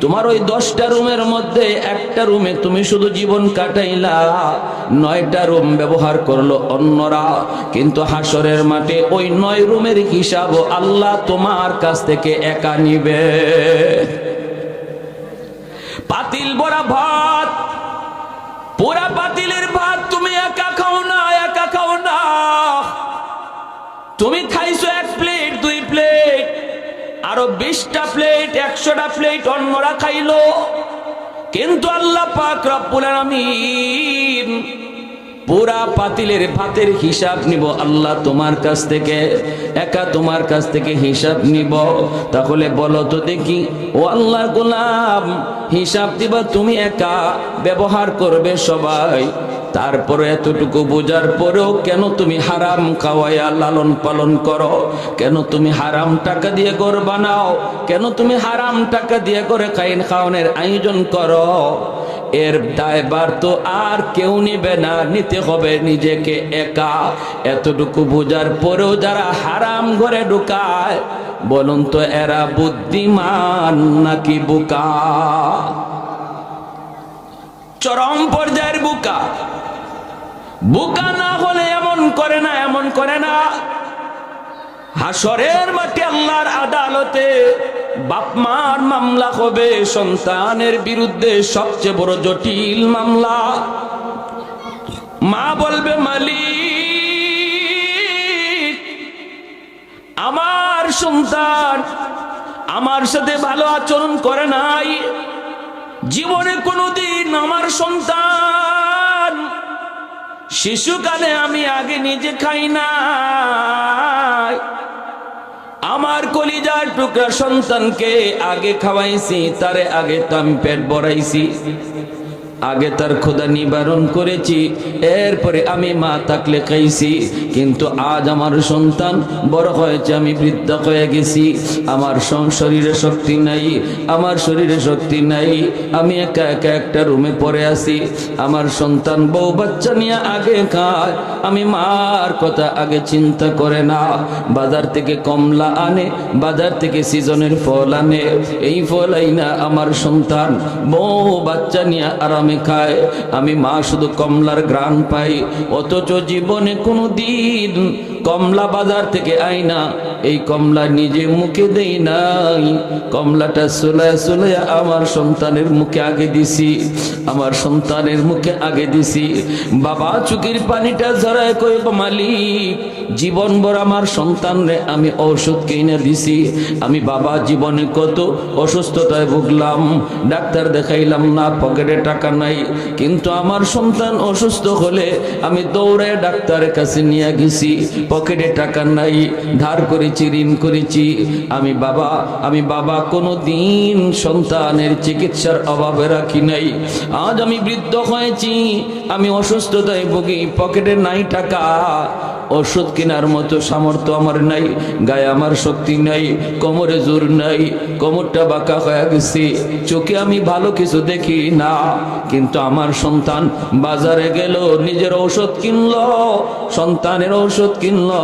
তোমার ওই 10টা রুমের মধ্যে একটা রুমে তুমি শুধু জীবন কাটাইলা, 9টা রুম ব্যবহার করলো অন্যরা। কিন্তু হাসরের মাঠে ওই 9 রুমের হিসাব আল্লাহ তোমার কাছ থেকে একা নিবে। পাতিল ভরা ভাত, পুরা পাতিলের ভাত তুমি একা খাও না, একা খাও না। তুমি খাইছো 1 প্লেট, 2 প্লেট, আরো 20টা প্লেট, 100টা প্লেট অন্যরা খাইলো। কিন্তু আল্লাহ পাক রব্বুল আলামিন পুরা পাতিলের ভাতের হিসাব নিব আল্লাহ তোমার কাছ থেকে, একা তোমার কাছ থেকে হিসাব নিব। তাহলে বলো তো দেখি, ও আল্লাহর গোলাম, হিসাব দিবা তুমি একা, ব্যবহার করবে সবাই, তারপরে এতটুকু বোঝার পরেও কেন তুমি হারাম খাওয়াইয়া লালন পালন করো? কেন তুমি হারাম টাকা দিয়ে ঘর বানাও? কেন তুমি হারাম টাকা দিয়ে করে খাওয়ানোর আয়োজন করো? এর দায়ভার তো আর কেউ নিবে না, নিতে হবে নিজেকে একা। এতটুকু বোঝার পরেও যারা হারাম ঘরে ঢুকায়, বলুন তো এরা বুদ্ধিমান নাকি বোকা? চরম পর্যায়ের বোকা। বোকা না হলে এমন করে না, এমন করে না। হাসরের মাঠে আল্লাহর আদালতে বাপ মার মামলা হবে সন্তানের বিরুদ্ধে, সবচেয়ে বড় জটিল মামলা। মা বলবে, মালিক আমার সন্তান আমার সাথে ভালো আচরণ করে নাই, জীবনে কোনোদিন আমার সন্তান শিশুকালে আমি আগে নিজে খাই নাই, আমার কলিজার টুকরা সন্তানকে আগে খাওয়াইছি, তারে আগে তো আমি পেট ভরাইছি, আগে তার ক্ষুধা নিবারণ করেছি, এরপরে আমি মা থাকলে খাইছি। কিন্তু আজ আমার সন্তান বড় হয়েছে, আমি বৃদ্ধা হয়ে গেছি, আমার শরীরে শক্তি নাই, আমার শরীরে শক্তি নাই, আমি একা একা একটা রুমে পড়ে আছি। আমার সন্তান বউ বাচ্চা নিয়ে আগে খায়, আমি মার কথা আগে চিন্তা করে না। বাজার থেকে কমলা আনে, বাজার থেকে সিজনের ফল আনে, এই ফল আইনা আমার সন্তান বউ বাচ্চা নিয়ে আরামে খায়, আমি মা শুধু কমলার ঘ্রাণ পাই। অথচ জীবনে কোনো দিন কমলা বাজার থেকে আইনা এই কমলা নিজে মুখে দেই নাই, কমলাটা সুলায়া সুলায়া আমার সন্তানের মুখে আগে দিছি, আমার সন্তানের মুখে আগে দিছি। বাবা চোখের পানিটা ঝরায় কই, মালিক জীবন ভর আমার সন্তানরে আমি ঔষধ কিনে দিছি, আমি বাবা জীবনে কত অসুস্থতায় ভুগলাম, ডাক্তার দেখাইলাম না, পকেটে টাকা নাই, কিন্তু আমার সন্তান অসুস্থ হলে আমি দৌড়ে ডাক্তারের কাছে নিয়ে গেছি, পকেটে টাকা নাই, ধার করেছি, ঋণ করেছি। আমি বাবা কোনো দিন সন্তানের চিকিৎসার অভাবে রাখি নাই। আজ আমি বৃদ্ধ হয়েছি, আমি অসুস্থতায় ভুগি, পকেটে নাই টাকা, ওষুধ কেনার মতো সামর্থ্য আমার নাই, গায়ে আমার শক্তি নাই, কোমরে জোর নাই, কোমরটা বাঁকা হয়ে গেছে, চোখে আমি ভালো কিছু দেখি না। কিন্তু আমার সন্তান বাজারে গেল, নিজের ঔষধ কিনলো, সন্তানের ঔষধ কিনলো,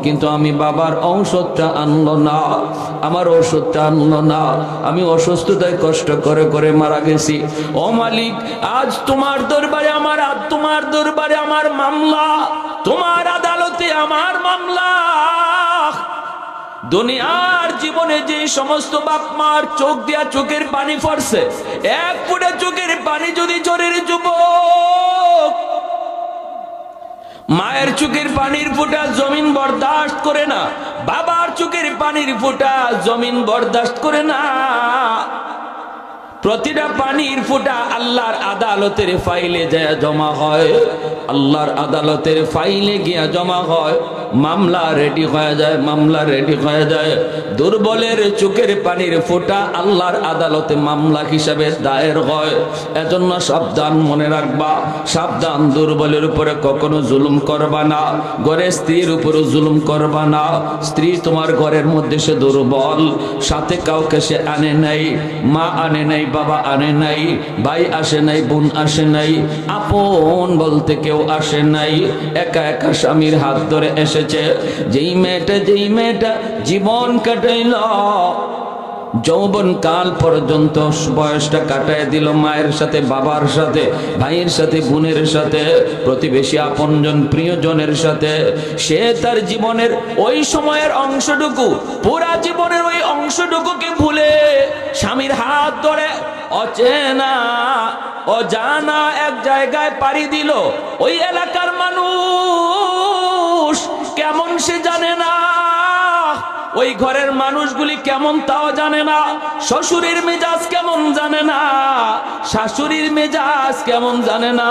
কিন্তু আমি বাবার ঔষধটা আনলো না, আমার ঔষধটা আনলো না। আমি অসুস্থতায় কষ্ট করে করে মারা গেছি। ও মালিক, আজ তোমার দরবারে আমার মামলা, তোমার আদালতে আমার মামলা। দুনিয়ার জীবনে যে সমস্ত বাপ মার চোখ দিয়া চোখের পানি পড়ছে, এক ফোঁটা চোখের পানি যদি ঝরে রে যুবক, মায়ের চোখের পানির ফোঁটা জমিন বরদাস্ত করে না, বাবার চোখের পানির ফোঁটা জমিন বরদাস্ত করে না। প্রতিটা পানির ফোঁটা আল্লাহর আদালতের ফাইলে যায় জমা হয়, আল্লাহর আদালতের ফাইলে গিয়া জমা হয়, মামলা রেডি হয়ে যায়। দুর্বলের চোখের পানির ফোঁটা আল্লাহর আদালতে মামলা হিসাবে দায়ের হয়। এজন্য সাবধান, মনে রাখবা, সাবধান, দুর্বলের উপরে কখনো জুলুম করবা না, ঘরের স্ত্রীর উপরে জুলুম করবা না। স্ত্রী তোমার ঘরের মধ্যে সে দুর্বল, সাথে কাউকে সে আনে নাই, মা আনে নাই, বাবা আনে নাই, ভাই আসে নাই, বোন আসে নাই, আপন বলতে কেউ আসে নাই, একা একা স্বামীর হাত ধরে এসেছে। যেই মেয়েটা জীবন কাটাইল, যৌবন কাল পর্যন্ত বয়সটা কাটায় দিল মায়ের সাথে, বাবার সাথে, ভাইয়ের সাথে, বোনের সাথে, প্রতিবেশী, আপনজন, প্রিয়জনের সাথে, সে তার জীবনের ওই সময়ের অংশটুকু, পুরা জীবনের ওই অংশটুকুকে ভুলে স্বামীর হাত ধরে অচেনা অজানা এক জায়গায় পাড়ি দিল। ওই এলাকার মানুষ কেমন সে জানে না, ওই ঘরের মানুষগুলি কেমন তাও জানে না, শ্বশুরের মেজাজ কেমন জানে না, শাশুড়ির মেজাজ কেমন জানে না,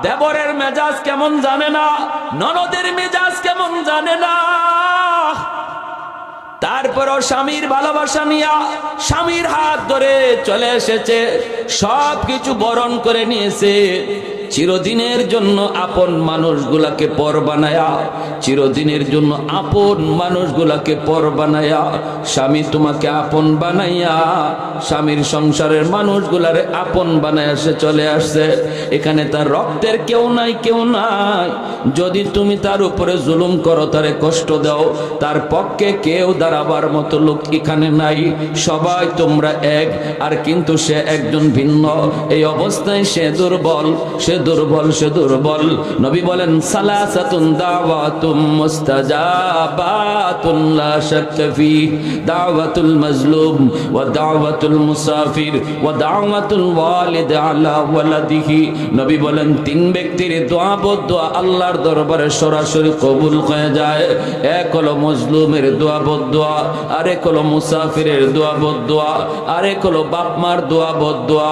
দেবরের মেজাজ কেমন জানে না, ননদের মেজাজ কেমন জানে না। তারপরও স্বামীর ভালোবাসা নিয়া স্বামীর হাত ধরে চলে এসেছে, সব কিছু বরণ করে নিয়েছে। চিরদিনের জন্য আপন মানুষগুলাকে পর বানায়া, চিরদিনের জন্য আপন মানুষগুলাকে পর বানায়া, স্বামী তোমাকে আপন বানাইয়া স্বামীর সংসারের মানুষগুলারে আপন বানায়া সে চলে আসছে। এখানে তার রক্তের কেউ নাই। যদি তুমি তার উপরে জুলুম করো, তারে কষ্ট দাও, তার পক্ষে কেউ দাঁড়াবার মতো লোক এখানে নাই। সবাই তোমরা এক, আর কিন্তু সে একজন ভিন্ন। এই অবস্থায় সে দুর্বল। নবী বলেন, সালাসাতুন দাওয়াতুম মুস্তাজাবাতুন লা শাক্কা ফি, দাওয়াতুল মাজলুম ওয়া দাওয়াতুল মুসাফির ওয়া দাওয়াতুল ওয়ালিদ আলা ওয়ালাদিহি। নবী বলেন, তিন ব্যক্তির দোয়া বদদোয়া আল্লাহর দরবারে সরাসরি কবুল হয়ে যায়। এক হলো মজলুমের দোয়া বদদোয়া, আরেক হলো মুসাফিরের দোয়া বদদোয়া, আরেক হলো বাপ মার দোয়া বদদোয়া।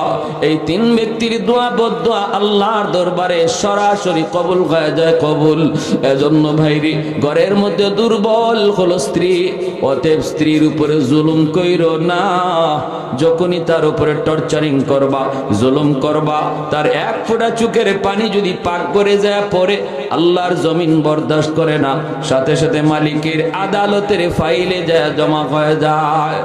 এই তিন ব্যক্তির দোয়া বদদোয়া আল্লাহর দরবারে সরাসরি কবুল হয়ে যায়, কবুল। এজন্য ভাইরি, ঘরের মধ্যে দুর্বল হলো স্ত্রী, অতএব স্ত্রীর উপরে জুলুম কইরো না। যখনই তার উপরে টর্চারিং করবা, জুলুম করবা, তার এক ফোঁটা চোখের পানি যদি পাক করে যায় পরে, আল্লাহর জমিন বরদাস্ত করে না, সাথে সাথে মালিকের আদালতের ফাইলে যায় জমা হয়ে যায়।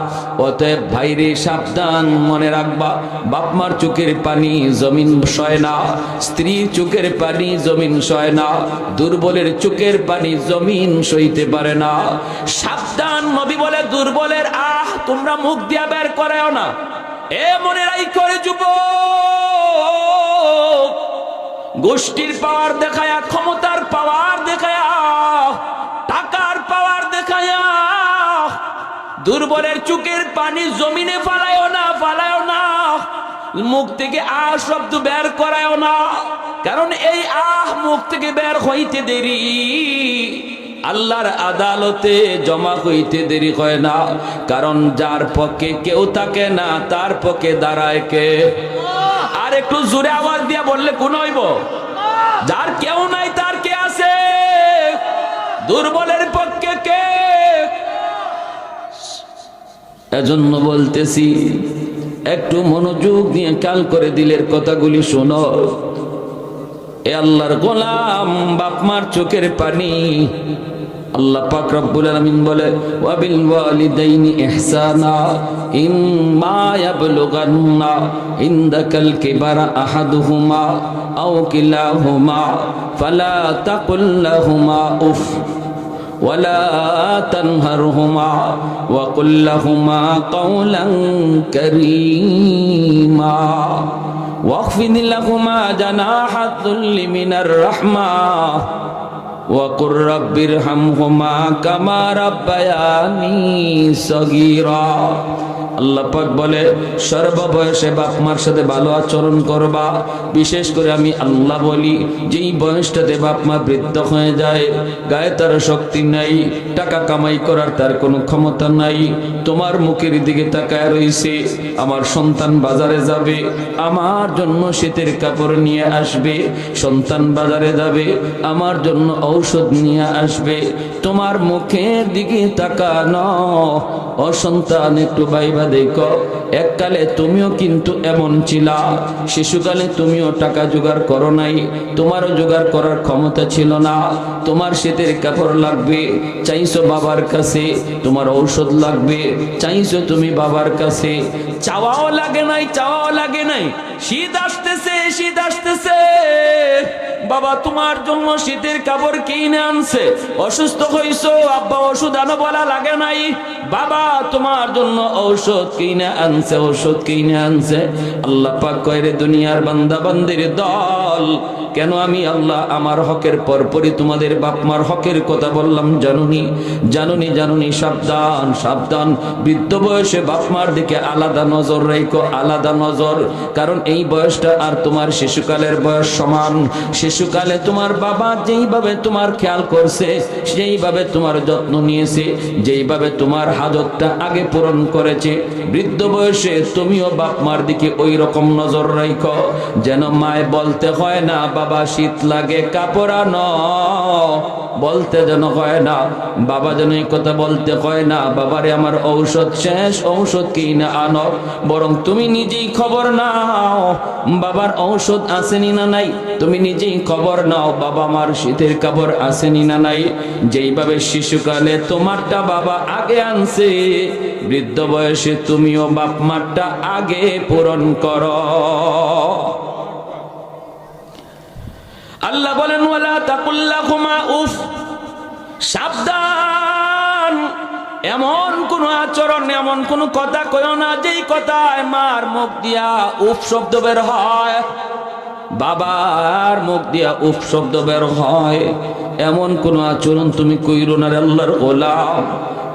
অতএব ভাইরে সাবধান, মনে রাখবা, বাপমার চোখের পানি জমিন সয় না, স্ত্রীর চোখের পানি জমিন সয় না, দুর্বলের চোখের পানি জমিন সইতে পারে না। সাবধান, নবী বলে, দুর্বলের আহ তোমরা মুখ দিয়া বের করেও না। এ মনে রাই করে যুবক, গোষ্ঠীর পাওয়ার দেখায়া, ক্ষমতার পাওয়ার দেখায়া, টাকার পাওয়ার দুর্বলের চোখের পানি জমিনে ফালায়ও না, ফালায়ও না। মুখ থেকে আহ শব্দ বের করায়ও না, কারণ এই আহ মুখ থেকে বের হইতে দেরি আল্লাহর আদালতে জমা হইতে দেরি হয় না। কারণ যার পক্ষে কেউ থাকে না তার পক্ষে দাঁড়ায় কে? আর একটু জোরে আওয়াজ দিয়া বললে কোন হইব? যার কেউ নাই তার কে আছে? দুর্বলের পক্ষে কে? এজন্য বলতেছি একটু মনোযোগ দিয়ে কাল করে দিলের কথাগুলি শোনো। এ আল্লাহর গোলাম, বাপ মার চোখের পানি আল্লাহ পাক রব্বুল আলামিন বলে ওয়া বিল ওয়ালিদাইনি ইহসানা ইম্মা ইয়াবলুগান্না ইনদাকাল কিবারা আহাদুহুমা আও কিলাহুমা ফালা তাকুল লাহুমা উফ ওয়ালা তানহারহুমা ওয়া কুল লাহুমা কাওলান কারীমা ওয়াখফিদ লাহুমা জানাহাতুল মিনার রাহমাহ وَقُلْ رَبِّ ارْحَمْهُمَا كَمَا رَبَّيَانِي صَغِيرًا। আল্লাহ পাক বলে সর্ববয়সে বাপ মার সাথে ভালো আচরণ করবা। বিশেষ করে আমি আল্লাহ বলি যেই বয়সটাতে বাপ মা বৃদ্ধ হয়ে যায়, গায়ে তার শক্তি নাই, টাকা কামাই করার তার কোনো ক্ষমতা নাই, তোমার মুখের দিকে তাকায় রইছে, আমার সন্তান বাজারে যাবে, আমার জন্য শীতের কাপড় নিয়ে আসবে, সন্তান বাজারে যাবে, আমার জন্য ঔষধ নিয়ে আসবে, তোমার মুখের দিকে তাকানো। ও সন্তান, একটু ভাইবা দেখো, এককালে তুমিও কিন্তু এমন ছিলা। শিশুকালে তুমিও টাকা জোগাড় করো নাই, তোমারও জোগাড় করার ক্ষমতা ছিল না। তোমার শীতের কাপড় লাগবে, চাইছো বাবার কাছে, তোমার ঔষধ লাগবে, চাইছো তুমি বাবার কাছে। চাওয়াও লাগে নাই, চাওয়াও লাগে নাই, শীত আসতেছে, শীত আসতেছে, বাবা তোমার জন্য শীতের কাপড় কিনে আনছে। অসুস্থ হইছো, আব্বা ওষুধ আনো বলা লাগে নাই, বাবা তোমার জন্য ঔষধ কিনে আনছে, ঔষধ কিনে আনছে। আল্লাহ পাক কয় রে দুনিয়ার বান্দা বান্দির দল, কেন আমি আল্লাহ আমার হকের পরপরই তোমাদের বাপ মার হকের কথা বললাম জানুনি? জানুনি, জানুনি, সাবধান, সাবধান। বৃদ্ধ বয়সে বাপ মার দিকে আলাদা নজর রেখো, আলাদা নজর। কারণ এই বয়সটা আর তোমার শিশুকালের বয়স সমান। শিশুকালে তোমার বাবা যেইভাবে তোমার খেয়াল করছে, সেইভাবে তোমার যত্ন নিয়েছে, যেইভাবে তোমার হাজতটা আগে পূরণ করেছে, বৃদ্ধ বয়সে তুমিও বাপ মার দিকে ওই রকম নজর রাখো, যেন মায় বলতে হয় না বাবা শীত লাগে কাপড় আনো, বলতে যেন হয় না, বাবা যেন এই কথা বলতে হয় না বাবারে আমার ঔষধ শেষ, ঔষধ কিনে আনো। বরং তুমি নিজেই খবর নাও বাবার ঔষধ আসেনি না নাই, তুমি নিজেই খবর নাও বাবা আমার শীতের কাপড় আসেনি না নাই। যেইভাবে শিশুকালে তোমারটা বাবা আগে আনছে, বৃদ্ধ বয়সে তুমিও বাপ মারটা আগে পূরণ করো। আল্লাহ বলেন ওয়ালা তাকুল লাহুমা উফ, সাবধান, এমন কোন আচরণ, এমন কোন কথা কইও না যেই কথায় মার মুখ দিয়া উফ শব্দ বের হয়, বাবার মুখ দিয়া উফ শব্দ বের হয়। এমন কোন আচরণ তুমি কইরো না রে আল্লাহর গোলাম,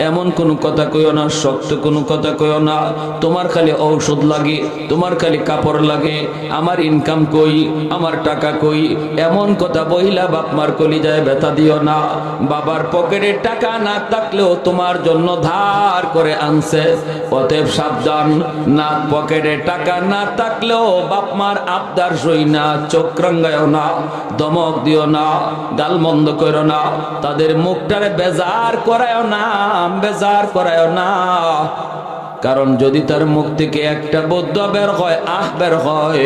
এমন কোন কথা কইও না, শক্ত কোন কথা কইও না। তোমার খালি ঔষধ লাগে, তোমার খালি কাপড় লাগে, আমার ইনকাম কই, আমার টাকা কই, এমন কথা বইলা বাপ মার কলিজায় ব্যথা দিও না। বাবার পকেটে টাকা না থাকলেও তোমার জন্য ধার করে আনছে, অতএব সাবধান। না পকেটে টাকা না থাকলেও বাপ মার আবদার সই না, চোখ রাঙ্গায়ও না, দমক দিও না, গাল মন্দ করো না, তাদের মুখটারে বেজার করায়ও না, বেজার করায়ও না। কারণ যদি তার মুখ থেকে একটা বদ্দুয়া বের হয়, আহ বের হয়,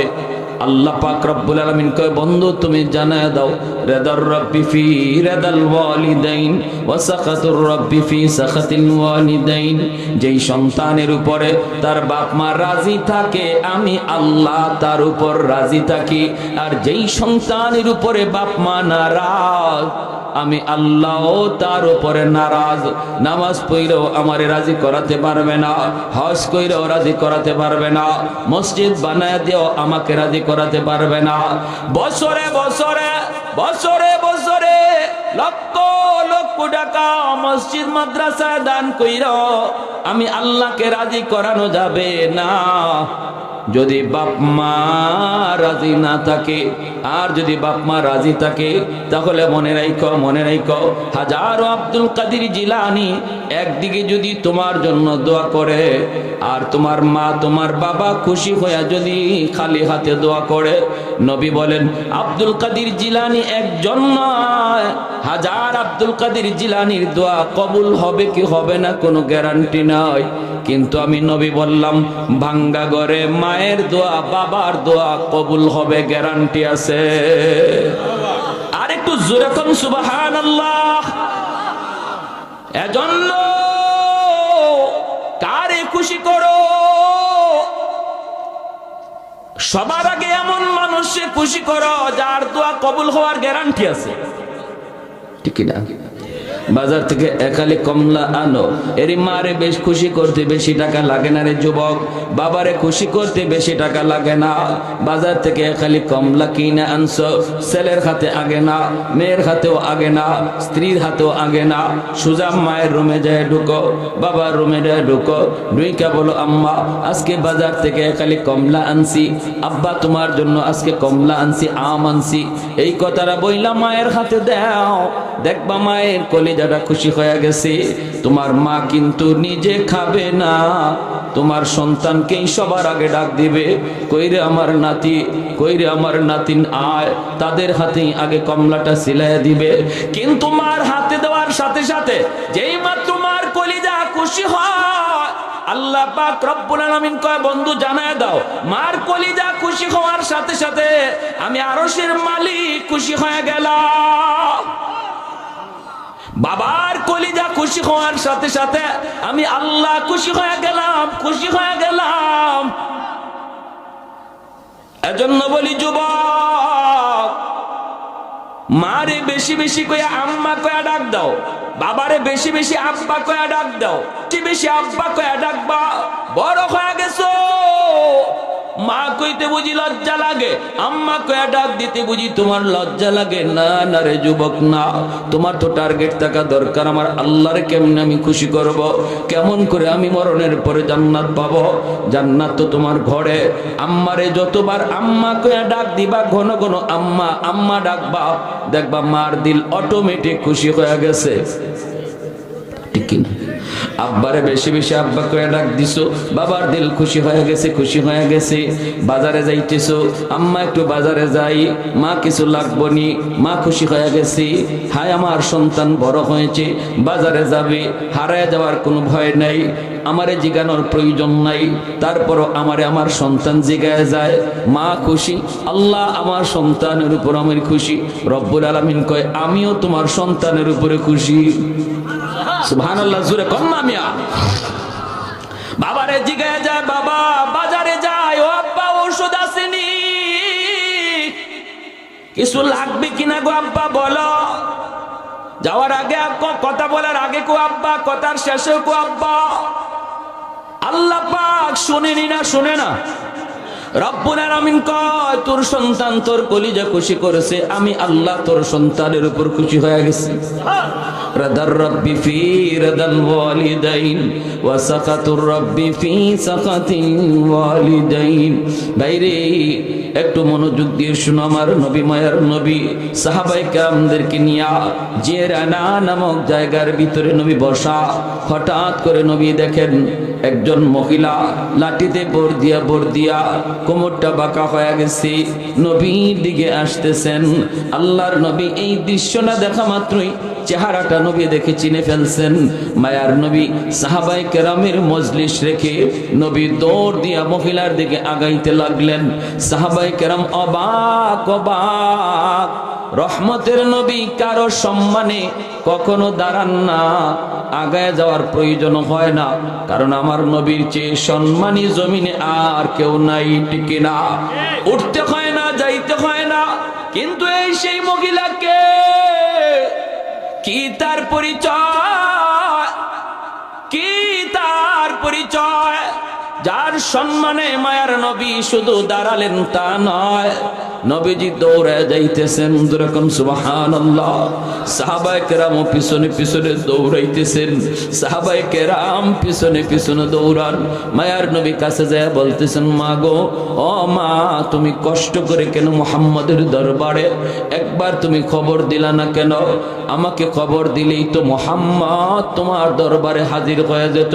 আল্লাহ পাক রব্বুল আলামিন কয় বন্ধু তুমি জানায় দাও রিদার রাব্বি ফি রিদাল ওয়ালিদাইন ওয়া সাখাতুর রাব্বি ফি সাখাতিল ওয়ালিদাইন। যেই সন্তানের উপরে তার বাপ মা রাজি থাকে, আমি আল্লাহ তার উপর রাজি থাকি। আর যেই সন্তানের উপরে বাপ মা নারাজ, আমি আল্লাহ তার উপরে নারাজ। নামাজ পড়লেও আমারে রাজি করাতে পারবে না, হজ কইরেও রাজি করাতে পারবে না, মসজিদ বানায় দিও আমাকে রাজি করাতে পারবে না। বছরে বছরে বছরে বছরে লক্ষ লক্ষ টাকা মসজিদ মাদ্রাসায় দান কইরা আমি আল্লাহকে রাজি করানো যাবে না। যদি বাপ মা রাজি না থাকে, আর যদি বাপ মা রাজি থাকে, তাহলে মনে রাখো হাজারো আব্দুল কাদের জিলানী একদিকে যদি তোমার জন্য দোয়া করে, আর তোমার মা তোমার বাবা খুশি হয়ে যদি খালি হাতে দোয়া করে, নবী বলেন আব্দুল কাদের জিলানী একজন নয়, হাজার আব্দুল কাদের জিলানীর দোয়া কবুল হবে কি হবে না কোনো গ্যারান্টি নাই। কিন্তু আমি নবী বললাম ভাঙ্গা ঘরে মায়ের দোয়া বাবার দোয়া কবুল হবে, গ্যারান্টি আছে। আর একটু জোরে কোন সুবহানাল্লাহ। এজন্য কারে খুশি করো, সবার আগে এমন মানুষকে খুশি করো যার দোয়া কবুল হওয়ার গ্যারান্টি আছে, ঠিক না? বাজার থেকে একালি কমলা আনো, এরি মারে বেশ খুশি করতে বেশি টাকা লাগে না রে যুবক, বাবারে খুশি করতে বেশি টাকা লাগে না। বাজার থেকে একালি কমলা কিনে আনছো, ছেলের হাতে আগে না, মেয়ের হাতেও আগে না, স্ত্রীর হাতেও আগে না। সুজা মায়ের রুমে যায় ঢুকো, বাবার রুমে যায় ঢুকো, ঢুইকা বলো আম্মা আজকে বাজার থেকে একালি কমলা আনছি, আব্বা তোমার জন্য আজকে কমলা আনছি, আম আনছি। এই কথাটা বইলা মায়ের হাতে দাও, দেখবা মায়ের কলিজাটা খুশি হয়ে গেছে। তোমার মা কিন্তু নিজে খাবে না, তোমার সন্তানকেই সবার আগে ডাক দিবে, কইরে আমার নাতি, কইরে আমার নাতিন আয়, তাদের হাতেই আগে কমলাটা সিলাইয়া দিবে। কিন্তু মার হাতে দেওয়ার সাথে সাথে যেই মাত্র মার কলিজা খুশি হয়, আল্লাহ পাক রব্বুল আলামিন কয় বন্ধু জানায় দাও, মার কলিজা খুশি হওয়ার সাথে সাথে আমি আরশের মালিক খুশি হয়ে গেলাম। বাবার কলিজা খুশি হওয়ার সাথে সাথে আমি আল্লাহ খুশি হয়ে গেলাম, খুশি হয়ে গেলাম। এজন্য বলি যুবক, মারে বেশি বেশি কইয়া আম্মা কইয়া ডাক দাও, বাবারে বেশি বেশি আব্বা কইয়া ডাক দাও, বেশি বেশি আব্বা কইয়া ডাকবা। বড় হয়ে গেছো, মা কইতে বুঝি লজ্জা লাগে, আম্মা কইয়া ডাক দিতে বুঝি তোমার লজ্জা লাগে? না না রে যুবক, না। তোমার তো টার্গেট থাকা দরকার, আমার আল্লাহরে কেমনে আমি খুশি করব, কেমন করে আমি মরণের পরে জান্নাত পাবো। জান্নাত তো তোমার ঘরে। আম্মারে যতবার আম্মা কইয়া ডাক দিবা, ঘন ঘন আম্মা আম্মা ডাকবা, দেখবা মার দিল অটোমেটিক খুশি হয়ে গেছে, ঠিক কিনা? আব্বারে বেশি বেশি আব্বা কইয়া ডাক দিছো, বাবার দিল খুশি হয়ে গেছে, খুশি হয়ে গেছে। বাজারে যাইতেছো, আম্মা একটু বাজারে যাই, মা কিছু লাগবো নি, মা খুশি হয়ে গেছে। হায় আমার সন্তান বড় হয়েছে, বাজারে যাবে, হারায় যাওয়ার কোনো ভয় নাই, আমারে জিগানোর প্রয়োজন নাই। তারপরও আমারে আমার সন্তান জিগায় যায়, মা খুশি, আল্লাহ আমার সন্তানের উপর আমি খুশি। রব্বুল আলামিন কয় আমিও তোমার সন্তানের উপরে খুশি। সুবহানাল্লাহ, জোরে কম না মিয়া। বাবারে জিগায় যায়, বাবা বাজারে যায়, ও আব্বা ওষুধ আসেনি, কিছু লাগবে কিনা গো আব্বা বলো। যাওয়ার আগে কথা বলার আগে কো আব্বা, কথার শেষে কো আব্বা। আল্লাহ পাক শুনেনি না, শুনে না? রব্বুল আলামিন কয় তোর সন্তান তোর কলিজা খুশি করেছে, আমি আল্লাহ তোর সন্তানের উপর খুশি হয়ে গেছি। রাদার রব্বি ফি রাদাল ওয়ালিদাইন ওয়া সাকাতুর রব্বি ফি সাকাতিল ওয়ালিদাইন। বাইরে একটু মনোযোগ দিয়ে শুনো, আমার নবী মায়ার নবী সাহাবায়ে কেরামদেরকে নিয়া জিরানা নামক জায়গার ভিতরে নবী বসা। হঠাৎ করে নবী দেখেন একজন মহিলা লাঠিতে বর দিয়া কোমরটা বাঁকা হয়ে গেছে, নবীর দিকে আসতেছেন। আল্লাহর নবী এই দৃশ্যটা দেখা মাত্রই চেহারাটা নবী দেখে চিনে ফেলছেন। মায়ার নবী সাহাবায়ে কেরামের মজলিস রেখে নবী দৌড় দিয়া মহিলার দিকে আগাইতে লাগলেন। সাহাবায়ে কেরাম অবাক অবাক। রহমতের নবী কারো সম্মানে কখনো দাঁড়ান না, আগায় যাওয়ার প্রয়োজন হয় না, কারণ আমার নবীর চেয়ে সম্মানী জমিনে আর কেউ নাই, ঠিক না? উঠতে হয় না, যাইতে হয় না। কিন্তু এই সেই মহিলাকে কি তার পরিচয়, কি তার পরিচয়, যার সম্মানে মায়ার নবী শুধু দাঁড়ালেন তা নয়, নবীজি দৌড়ায় যাইতেছেন, যেরকম সুবহানাল্লাহ। সাহাবায়ে কেরাম পিছনে পিছনে দৌড়াইতেছেন, সাহাবায়ে কেরাম পিছনে পিছনে দৌড়ান। মায়ার নবী কাছে যায় বলতেছেন, মা গো, ও মা, তুমি কষ্ট করে কেন মুহাম্মাদের দরবারে একবার তুমি খবর দিলা না কেন? আমাকে খবর দিলেই তো মুহাম্মদ তোমার দরবারে হাজির হয়ে যেত।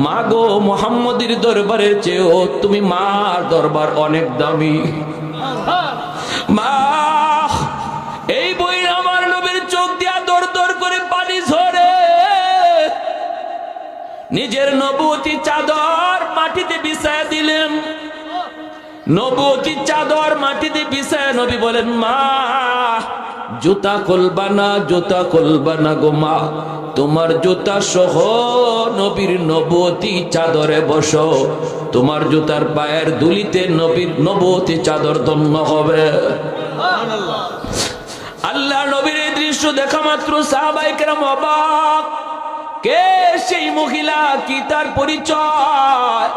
মা গো, মুহাম্মদের দরবারের চেয়েও তুমি মার দরবার অনেক দামি। মা, এই বই আমার নবীর চোখ দিয়া দর দর করে পানি ঝরে। নিজের নবুয়তি চাদর মাটিতে বিছায়া দিলেন, নবুয়তি চাদর মাটিতে বিছায়া নবী বলেন, মা, জুতা খুলবা না, জুতা খুলবা না গো মা, তোমার জুতা সহ নবীর নবুয়তি চাদরে বসো, তোমার জুতার পায়ের দুলিতে নবীর নবুয়তি চাদর ধন্য হবে। আল্লাহ নবীর এই দৃশ্য দেখা মাত্র সাহাবায়ে কেরাম অবাক। কে সেই মহিলা, কি তার পরিচয়?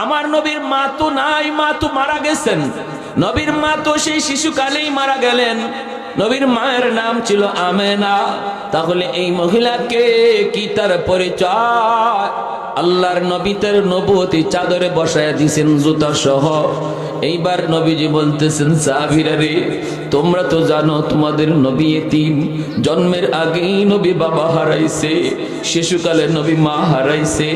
আমার নবীর মা তো নাই, মা তো মারা গেছেন। নবীর মা তো সেই শিশুকালেই মারা গেলেন। নবীর মায়ের নাম ছিল আমেনা। তাহলে এই মহিলাকে, কি তার পরিচয়? আল্লাহর নবী তার নবুয়তি চাদরে বসায় দিয়েছেন জুতা সহ। এইবার নবীজি বলতেছেন, সাহাবীরা রে, তোমরা তো জানো তোমাদের নবী এতিম, জন্মের আগেই নবী বাবা হারাইছে, শিশুকালে নবী মা হারাইছে।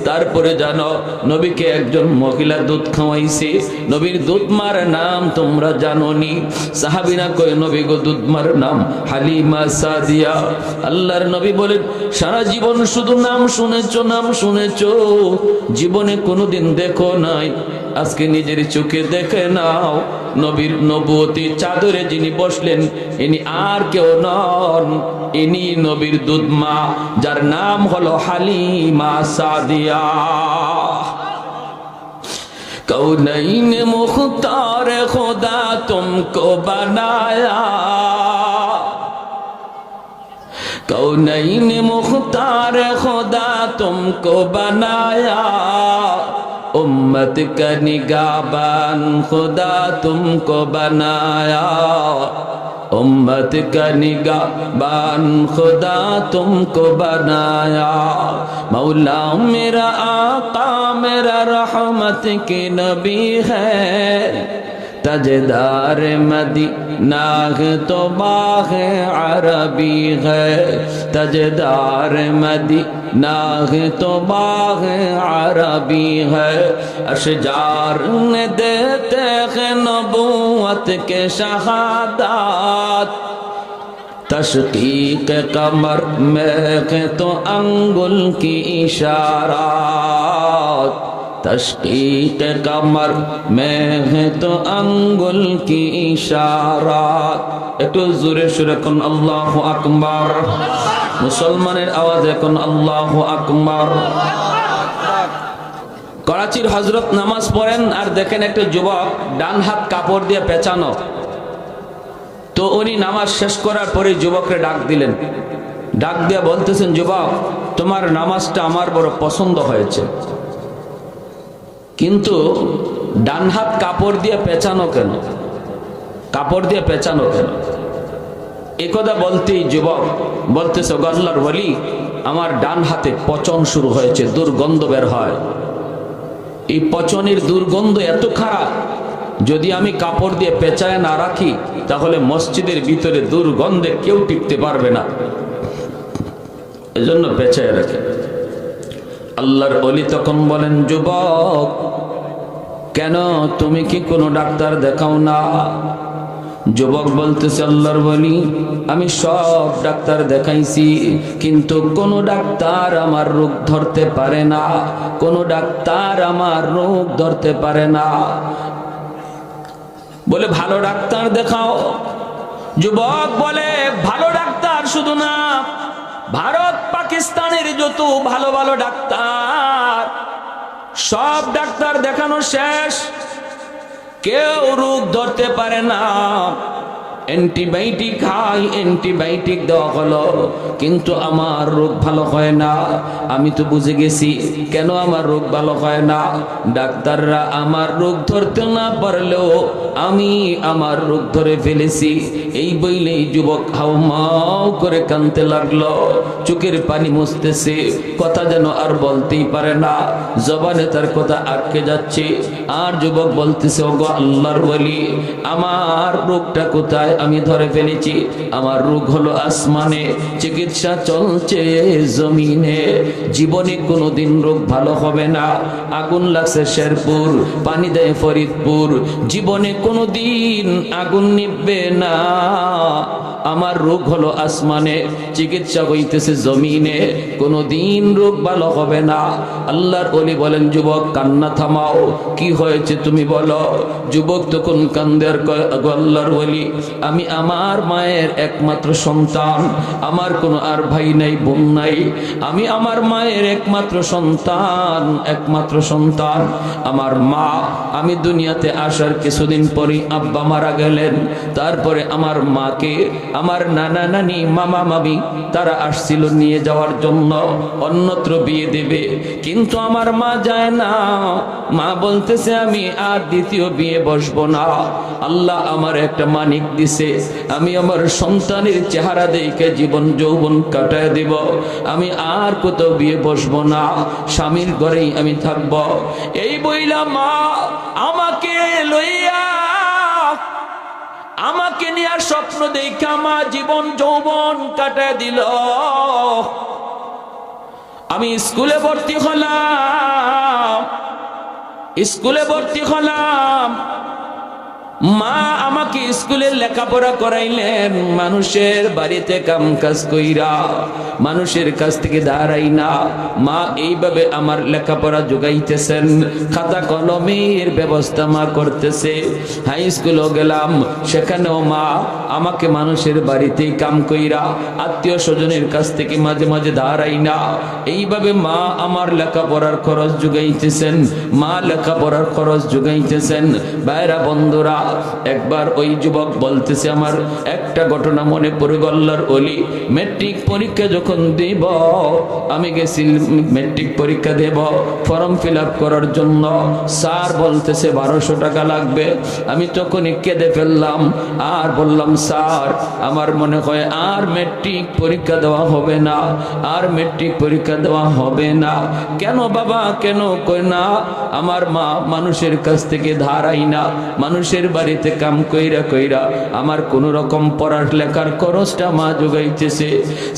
তারপরে জানো নবীকে একজন মহিলা দুধ খাওয়াইছে, নবীর দুধমার নাম তোমরা জানোনি। সাহাবীরা কয়, নবী গো, দুধমার নাম হালিমা সাদিয়া। আল্লাহর নবী বলেন, সারা জীবন শুধু নাম শুনেছো, নাম শুনেছো, জীবনে কোনোদিন দেখো নাই, আজকে নিজের চোখে দেখে নাও। নবীর নবুয়তি চাদরে যিনি বসলেন, ইনি আর কেউ নন, ইনি নবীর দুধমা, যার নাম হলো হালিমা সাদিয়া। কৌনৈন মুখতার খুদা তুমকো বানায়া, कौनैन मुख्तार खुदा तुमको बनाया, उम्मत का निगाहबान खुदा तुमको बनाया, उम्मत का निगाहबान खुदा तुमको बनाया। मौला मेरा आका मेरा रहमत के नबी है, तजदार मदीना तो बाग़ अरबी है, तजदार मदीना तो बाग़ अरबी है। अशजार ने देते हैं नबूवत के शहादत, तशकीक कमर में तो अंगुल की इशारात, तशकीक कमर में है तो अंगुल की इशारात। একটু জোরে সুরে কোন আল্লাহু আকবার, মুসলমানের আওয়াজে কোন আল্লাহু আকবার। করাচির হযরত নামাজ পড়েন আর দেখেন একটা যুবক ডান হাত কাপড় দিয়ে পেঁচানো। তো উনি নামাজ শেষ করার পরে যুবককে ডাক দিলেন, ডাক দিয়ে বলতেছেন, যুবক, তোমার নামাজটা আমার বড় পছন্দ হয়েছে, কিন্তু ডান হাত কাপড় দিয়ে পেঁচানো কেন? কাপড় দিয়ে পেঁচানো কেন? এ কথা বলতেই যুবক বলতেছে, আল্লাহর ওলি, আমার ডান হাতে পচন শুরু হয়েছে, দুর্গন্ধ বের হয়। এই পচনের দুর্গন্ধ এত খারাপ, যদি আমি কাপড় দিয়ে পেঁচায় না রাখি তাহলে মসজিদের ভিতরে দুর্গন্ধে কেউ টিকতে পারবে না, এজন্য পেঁচায় রাখি। আল্লাহর ওলি তখন বলেন, যুবক, কেন তুমি কি কোনো ডাক্তার দেখাও না? যুবক বলতেছে, আল্লাহর ওলি, আমি সব ডাক্তার দেখাইছি, কিন্তু কোনো ডাক্তার আমার রোগ ধরতে পারে না, কোনো ডাক্তার আমার রোগ ধরতে পারে না। বলে, ভালো ডাক্তার দেখাও। যুবক বলে, ভালো ডাক্তার শুধু না, ভারত পাকিস্তানের যত ভালো ভালো ডাক্তার, সব ডাক্তার দেখানো শেষ, কেউ রোগ ধরতে পারে না। অ্যান্টিবায়োটিক খাই, অ্যান্টিবায়োটিক দেওয়া হলো, কিন্তু আমার রোগ ভালো হয় না। আমি তো বুঝে গেছি কেন আমার রোগ ভালো হয় না। ডাক্তাররা আমার রোগ ধরতে না পারলেও আমি আমার রোগ ধরে ফেলেছি। এই বইলেই যুবক হাউমাউ করে কাঁদতে লাগলো, চোখের পানি মুছতেছে, কথা যেন আর বলতেই পারে না, জবানে তার কথা আটকে যাচ্ছে। আর যুবক বলতেছে, ওগো আল্লাহর ওয়ালি, আমার রোগটা কোথায় আমি ধরে ফেলেছি? আমার রোগ হলো আসমানে, চিকিৎসা চলছে জমিনে। জীবনে কোনোদিন রোগ ভালো হবে না। আগুন লাগছে শেরপুর, পানি দেয় ফরিদপুর, জীবনে কোনোদিন আগুন নিভবে না। আমার রোগ হলো আসমানে, চিকিৎসা হইতেছে জমিনে, কোনোদিন রোগ ভালো হবে না। আল্লাহর ওলি বলেন, যুবক কান্না থামাও, কি হয়েছে তুমি বলো। যুবক তখন কান্দে আর কয়, আল্লাহর ওলি, আমি আমার মায়ের একমাত্র সন্তান, আমার কোনো আর ভাই নাই বোন নাই, আমি আমার মায়ের একমাত্র সন্তান, একমাত্র সন্তান আমার মা। আমি দুনিয়াতে আসার কিছুদিন পরই আব্বা মারা গেলেন। তারপরে আমার মাকে আমার নানা নানি মামা মামি তারা আসছিল নিয়ে যাওয়ার জন্য, অন্যত্র বিয়ে দেবে, কিন্তু আমার মা যায় না। মা বলতেছে আমি আর দ্বিতীয় বিয়ে বসবো না। আল্লাহ আমার একটা মানিক দিছে, আমি আমার সন্তানের চেহারা দেখে জীবন যৌবন কাটায় দেব, আমি আর কোথাও বিয়ে বসবো না, স্বামীর ঘরেই আমি থাকব। এই বইলা মা আমাকে লইয়া, আমাকে নিয়ে স্বপ্ন দেখা মা জীবন যৌবন কাটায় দিল। আমি স্কুলে ভর্তি হলাম, স্কুলে ভর্তি হলাম, মা আমাকে স্কুলে লেখাপড়া করাইলেন, মানুষের বাড়িতে কাম কাজ কইরা, মানুষের কাছ থেকে দাঁড়াই না, মা এইভাবে আমার লেখাপড়া যোগাইতেছেন, খাতা কলমের ব্যবস্থা মা করতেছে। হাই স্কুলও গেলাম, সেখানেও মা আমাকে মানুষের বাড়িতেই কাম কইরা, আত্মীয় স্বজনের কাছ থেকে মাঝে মাঝে দাঁড়াই না, এইভাবে মা আমার লেখাপড়ার খরচ যোগাইতেছেন, মা লেখাপড়ার খরচ যোগাইতেছেন। ভাইরা বন্ধুরা, একবার ওই যুবক বলতেছে, আমার একটা ঘটনা মনে পড়ে গেল। আল্লাহর ওলি মেট্রিক পরীক্ষা যখন দেব, আমি গেছি মেট্রিক পরীক্ষা দেব, ফর্ম ফিল আপ করার জন্য, স্যার বলতেছে 1200 টাকা লাগবে। আমি তখনই কেঁদে ফেললাম আর বললাম, স্যার আমার মনে হয় আর মেট্রিক পরীক্ষা দেওয়া হবে না, আর মেট্রিক পরীক্ষা দেওয়া হবে না। কেন বাবা, কেন? কই না, আমার মা মানুষের কাছ থেকে ধারাই না, মানুষের বাড়িতে কাম কইরা কইরা আমার কোন রকম পড়ালেখার খরচটা মা যোগাইতেছে।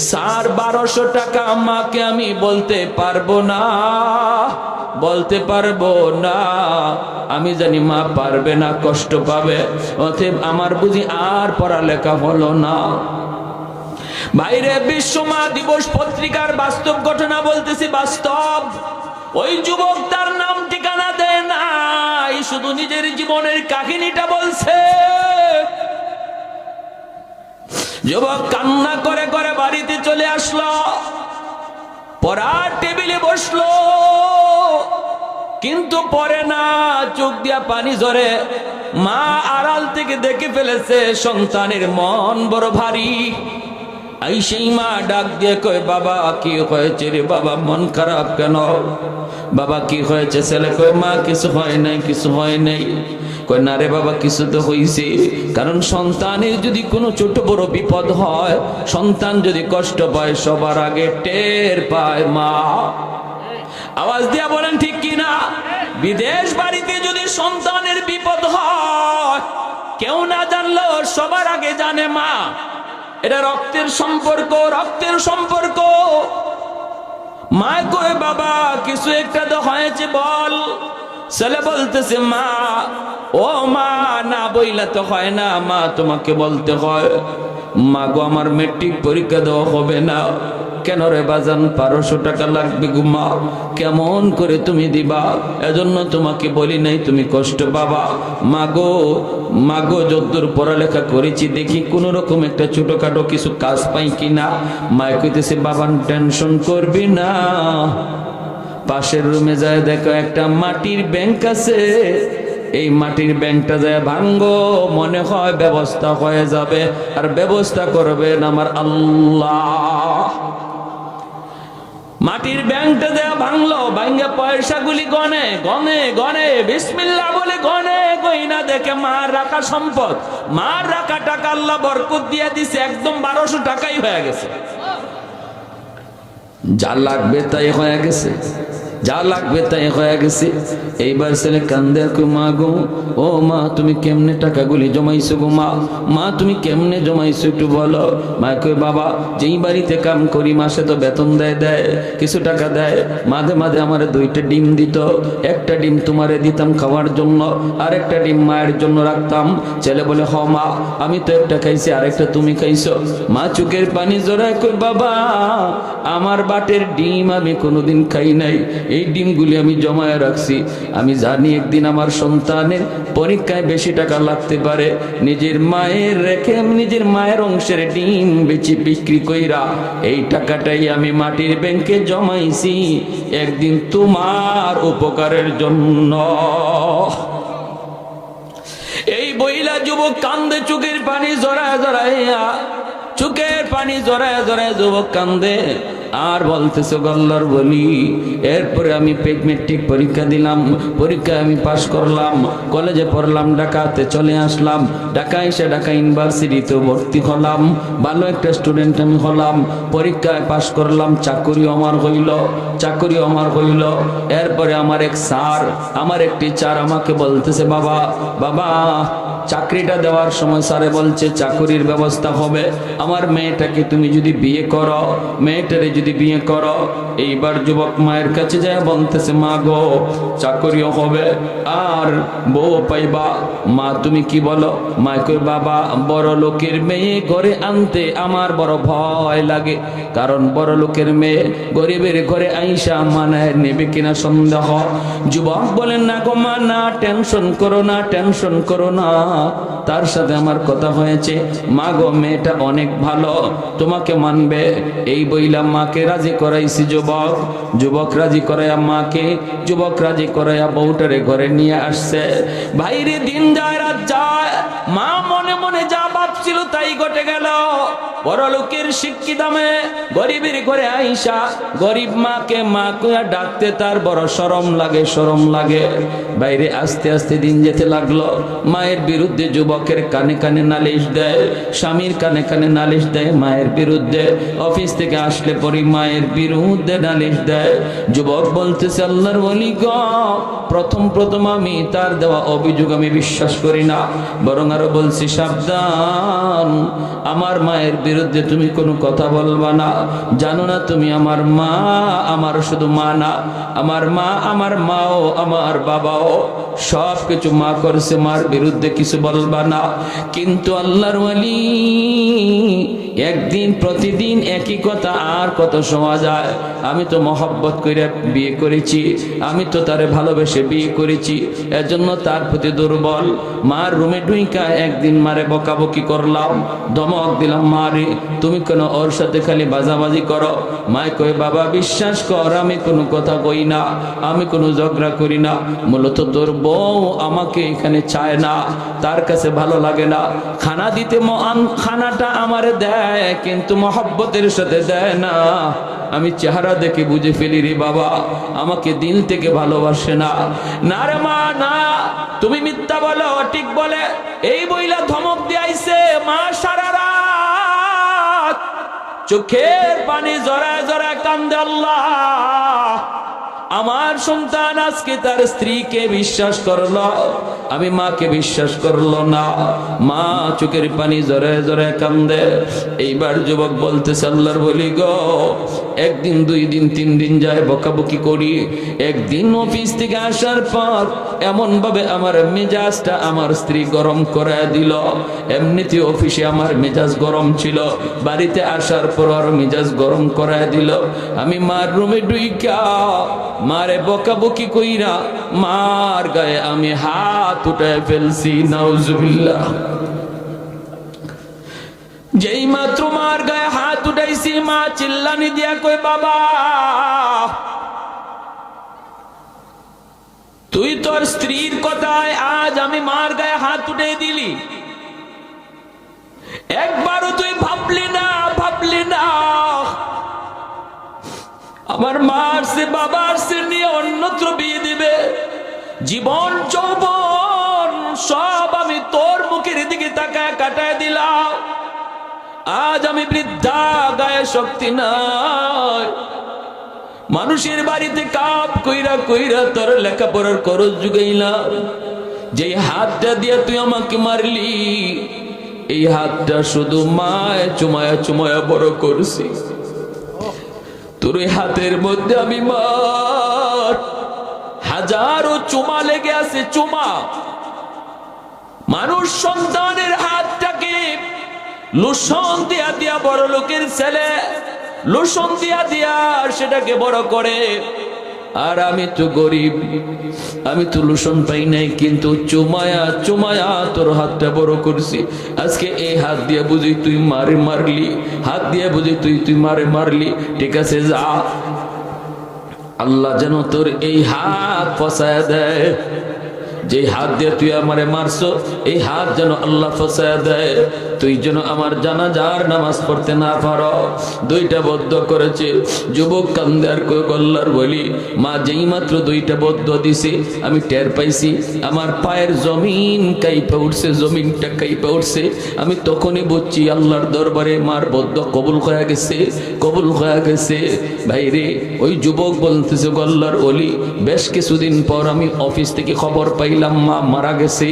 স্যার 1200 টাকা মাকে আমি বলতে পারবো না, বলতে পারবো না। আমি জানি মা পারবে না, কষ্ট পাবে, অতএব আমার বুঝি আর পড়ালেখা হলো না। বাইরে বিশ্ব মা দিবস পত্রিকার বাস্তব ঘটনা বলতেছি, বাস্তব। ওই যুবক তার নাম ঠিকানা দেয় নাই, শুধু নিজের জীবনের কাহিনীটা বলছে। যুবক কান্না করে করে বাড়িতে চলে আসলো, পড়ার টেবিলে বসলো, কিন্তু পড়ে না, চোখ দিয়া পানি ঝরে। মা আড়াল থেকে দেখে ফেলেছে সন্তানের মন বড় ভারী। আই সেই মা ডাক দিয়ে কয়, বাবা কি হয়েছে রে বাবা, মন খারাপ কেন? বাবা কি হয়েছে? ছেলে কয়, মা কিছু হয় নাই, কিছু হয় নাই। কয় না রে বাবা, কিছু তো হয়েছে, কারণ সন্তানের যদি কোনো ছোট বড় বিপদ হয়, সন্তান যদি কষ্ট পায়, সবার আগে টের পায় মা। আওয়াজ দিয়া বলেন ঠিক কিনা? বিদেশ বাড়িতে যদি সন্তানের বিপদ হয়, কেউ না জানলেও সবার আগে জানে মা। এটা রক্তের সম্পর্ক, রক্তের সম্পর্ক। মা কয়, বাবা কিছু একটা তো হয়েছে, বল। ছেলে বলতেছে, মা ও মা, না বইলা তো হয় না, মা তোমাকে বলতে হয়। মা গো, আমার মেট্রিক পরীক্ষা দেওয়া হবে না। কেন রে বাজান? 1200 টাকা লাগবে গো মা। কেমন করে তুমি দিবা? এজন্য তোমাকে বলি নাই, তুমি কষ্ট পাবা। মাগো মাগো, যতদূর পড়ালেখা করেছি দেখি কোন রকম একটা ছোটখাটো কিছু কাজ পাই কিনা। মা কইতেছে, বাবা টেনশন করবি না, পাশের রুমে যায় দেখো একটা মাটির ব্যাংক আছে, এই মাটির ব্যাংকটা যায় ভাঙ্গো, মনে হয় ব্যবস্থা হয়ে যাবে, আর ব্যবস্থা করবেন আমার আল্লাহ। মাটির ব্যাংকটা দেয়া ভাঙলো, ভাঙ্গে পয়সাগুলি গনে গনে গনে বিসমিল্লাহ বলে গনে গইনা দেখে মার রাখা সম্পদ, মার রাখা টাকা আল্লাহ বরকত দিয়ে দিছে, একদম 1200 টাকাই হয়ে গেছে। যা লাগবে তাই হয়ে গেছে, যা লাগবে তাই হয়ে গেছে। এইবার ছেলে কান্দে, মা গো, ও মা তুমি কেমনে টাকাগুলি জমাইছো গো মা, মা তুমি কেমনে জমাইছো একটু বলো। মা কই বাবা যেই বাড়িতে কাম করি মাসে তো বেতন দেয় কিছু টাকা দেয়, মাঝে মাঝে আমার 2টা ডিম দিত, একটা ডিম তোমারে দিতাম খাওয়ার জন্য, আর একটা ডিম মায়ের জন্য রাখতাম। ছেলে বলে হ মা আমি তো একটা খাইছি আরেকটা তুমি খাইছো। মা চোখের পানি জড়ায় কই বাবা আমার বাটের ডিম আমি কোনোদিন খাই নাই, এই ডিমগুলি আমি জমায় রাখছি, আমি জানি একদিন আমার সন্তানের পরীক্ষায় বেশি টাকা লাগতে পারে, নিজের মায়ের রেখে নিজের মায়ের অংশের ডিম বেচে বিক্রি কইরা এই টাকাটাই আমি মাটির ব্যাংকে জমাইছি একদিন তোমার উপকারের জন্য। এই বইলা যুবক কান্দে, চোখের পানি জড়ায় জড়াইয়া, চোখের পানি জড়ায় জড়ায় যুবক কান্দে আর বলতেছে গল্লার বলি। এরপরে আমি মেট্রিক পরীক্ষা দিলাম, পরীক্ষায় আমি পাশ করলাম, কলেজে পড়লাম, ঢাকাতে চলে আসলাম, ঢাকা এসে ঢাকা ইউনিভার্সিটিতে ভর্তি হলাম, ভালো একটা স্টুডেন্ট আমি হলাম, পরীক্ষায় পাশ করলাম, চাকরিও আমার হইল, চাকরিও আমার হইল। এরপরে আমার এক স্যার, আমার এক টিচার আমাকে বলতেছে বাবা বাবা চাকরিটা দেওয়ার সময় স্যারে বলছে চাকরির ব্যবস্থা হবে, আমার মেয়েটাকে তুমি যদি বিয়ে করো, মেয়েটারে যদি বিয়ে করো। এইবার যুবক মায়ের কাছে যায় বলতেছে মা গো চাকরিও হবে আর বউ পাইবা। মা তুমি কি বলো? মা কই বাবা বড় লোকের মেয়ে ঘরে আনতে আমার বড় ভয় লাগে, কারণ বড় লোকের মেয়ে গরিবের ঘরে আইসা মানায় নেবে কিনা সন্দেহ। যুবক বলেন না গো মা না, টেনশন করো না, টেনশন করো না, তার সাথে আমার কথা হয়েছে, মা গো মেয়েটা অনেক ভালো, তোমাকে মানবে। এই বইলা মাকে রাজি করাইছি। যুবক যুবক রাজি করাইয়া মাকে, যুবক রাজি করাইয়া বউটারে ঘরে নিয়ে আসছে। ভাইরে দিন যায় রাত যায়, মা মনে মনে যা ভাবছিল তাই ঘটে গেল। বড় লোকের শিক্ষিত মেয়ে গরিবের ঘরে আইসা গরিব মাকে মা কইয়া ডাকতে তার বড় শরম লাগে, শরম লাগে। বাইরে আস্তে আস্তে দিন যেতে লাগলো, মায়ের বিরুদ্ধে যুবকের কানে কানে নালিশ দেয়, স্বামীর কানে কানে নালিশ দেয় মায়ের বিরুদ্ধে, অফিস থেকে আসলে পরে মায়ের বিরুদ্ধে নালিশ দেয়। যুবক বলতেছে আল্লাহর ওলি গো প্রথম প্রথম আমি তার দেওয়া অভিযোগ আমি বিশ্বাস করি না, বরং আরো বলছি সাবধান, আমার মায়ের বিরুদ্ধে তুমি কোনো কথা বলবা না। জানো না তুমি আমার মা, আমার শুধু মা না, আমার মা, আমার মাও, আমার বাবাও, সব কিছু মা করছে, মার বিরুদ্ধে কিছু বলবা না। কিন্তু আল্লাহর ওয়ালি একদিন প্রতিদিন একই কথা আর কত শোনা যায়। আমি তো মহব্বত করে বিয়ে করেছি, আমি তো তারে ভালোবেসে বিয়ে করেছি, এজন্য তার প্রতি দুর্বল। মার রুমে ঢুইকা একদিন মারে বকাবকি করলাম, ধমক দিলাম, মারে তুমি কেন ওর সাথে খালি বাজাবাজি করো? মায় কই বাবা বিশ্বাস কর আমি কোনো কথা কই না, আমি কোনো ঝগড়া করি না, মূলত তোর বউ আমাকে এখানে চায় না, তার কাছে ভালো লাগে না, খানা দিতে খানাটা আমারে দেয় কিন্তু মহব্বতের সাথে দেয় না। আমি চেহারা দেখে বুঝে ফেলি রে বাবা আমাকে দিল থেকে ভালোবাসে না। না রে মা না, তুমি মিথ্যা বলো, ঠিক বলে এই বইলা ধমক দিয়াইছে। মা সারা রাত চোখের পানি জড়ায় জড়ায় কান্দে, আল্লাহ আমার সন্তান আজকে তার স্ত্রীকে বিশ্বাস করলো, আমি মাকে বিশ্বাস করলো না। মা চোখের পানি জড়ায় জড়ায় কান্দে। এইবার যুবক বলতেছে আল্লাহর বলি গো একদিন, 2 দিন, 3 দিন যায় বকাবকি করি। একদিন অফিস থেকে আসার পর এমন ভাবে আমার মেজাজটা আমার স্ত্রী গরম করে দিল। এমনিতে অফিসে আমার মেজাজ গরম ছিল, বাড়িতে আসার পর আর মেজাজ গরম করে দিল। আমি মার রুমে ঢুইকা মারে বকাবকি কইরা মার গায়ে আমি হাত উঠায় ফেলছি, নাউজুবিল্লাহ। যেই মাত্র মার গায়ে হাত উঠাইছি মা চিল্লানি দিয়া কই বাবা তুই তোর স্ত্রীর কথায় আজ আমি মার গায়ে হাত উঠে দিলি, একবারও তুই ভাবলি না আমার মার সে বাবার সে নিয়ে অন্যত্র বিয়ে দিবে। জীবন যৌবন সব আমি তোর মুখের দিকে তাকায় কাটায় দিলাম। আজ আমি বৃদ্ধা, গায়ে শক্তি নাই, মানুষের বাড়িতে কাপ কইরা কইরা তোর লেখাপড়ার খরচ জুগাইলাম। যে হাতটা দিয়ে তুই আমাকে মারলি, এই হাতটা শুধু মায় চুমায়া চুমায়া বড় করছি। তোর এই হাতের মধ্যে আমি মার হাজারো চুমা লেগে আছে, চুমা। মানুষ সন্তানের হাতটাকে লোশন দিয়া দিয়া বড় লোকের ছেলে লোশন দিয়া দিয়া সেটাকে বড় করে, আর আমি তো গরিব, আমি তো লোশন পাই নাই, কিন্তু চুমায়া চুমায়া তোর হাতটা বড় করছি। আজকে এই হাত দিয়ে বুঝি তুই মারলি, হাত দিয়ে বুঝি তুই মারলি। ঠিক আছে, যা, আল্লাহ যেন তোর এই হাত ফসায় দেয়। যে হাত দিয়ে তুই আমারে মারছো, এই হাত যেন আল্লাহ ফসায় দেয়। তুই যেন আমার জানাজার নামাজ পড়তে না পারো। দুইটা বদ্ধ করেছে, যুবক কান্দে আর গল্লার বলি, মা যেই মাত্র দুইটা বদ্ধ দিছে আমি টের পাইছি আমার পায়ের জমিন কাইপা উঠছে, জমিনটা কাইপা উঠছে। আমি তখনই বুঝছি আল্লাহর দরবারে মার বদ্ধ কবুল হয়ে গেছে, কবুল হয়ে গেছে। ভাইরে, ওই যুবক বলতেছে গল্লার বলি, বেশ কিছুদিন পর আমি অফিস থেকে খবর পাইলাম মা মারা গেছে।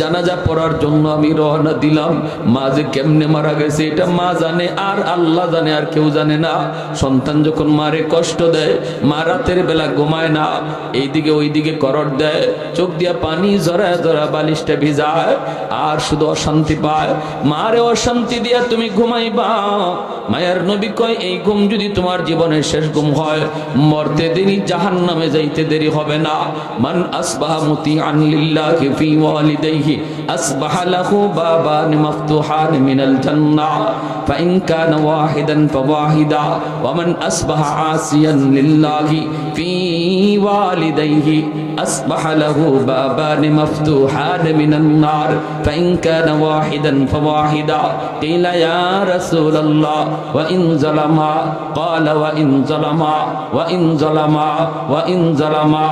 জানাজা পড়ার জন্য আমি রওনা দিলাম। মা যে কেমনে মারা গেছে এটা মা জানে, আর আল্লাহ জানে, আর কেউ জানে না। সন্তান যখন মারে কষ্ট দেয়, মা রাতের বেলা ঘুমায় না, এইদিকে ওইদিকে করর দেয়, চোখ দিয়া পানি জরা জরা বালিশটা ভিজায়, আর শুধু অশান্তি পায়। মারে অশান্তি দিয়া তুমি ঘুমাইবা। মায়ের নবী কয়, এই ঘুম যদি তোমার জীবনের শেষ ঘুম হয়, মরতে দেরি, জাহান্নামে যাইতে দেরি হবে না। মান আসবাহা মুতিআন লিল্লাহি ফি ওয়ালিদাইহি আসবাহা লাহু বাবান মাফতুহান মিনাল জান্নাহ ফাইন কানা ওয়াহিদান ফাওয়াহিদা ওয়া মান আসবাহা আসিয়ান লিল্লাহি ফি ওয়ালিদাইহি আসবাহা লাহু বাবান মাফতুহান মিনান নার ফাইন কানা ওয়াহিদান ফাওয়াহিদা। কিলা ইয়া রাসূলুল্লাহ ওয়া ইন যালামা ক্বালা ওয়া ইন যালামা ওয়া ইন যালামা ওয়া ইন যালামা।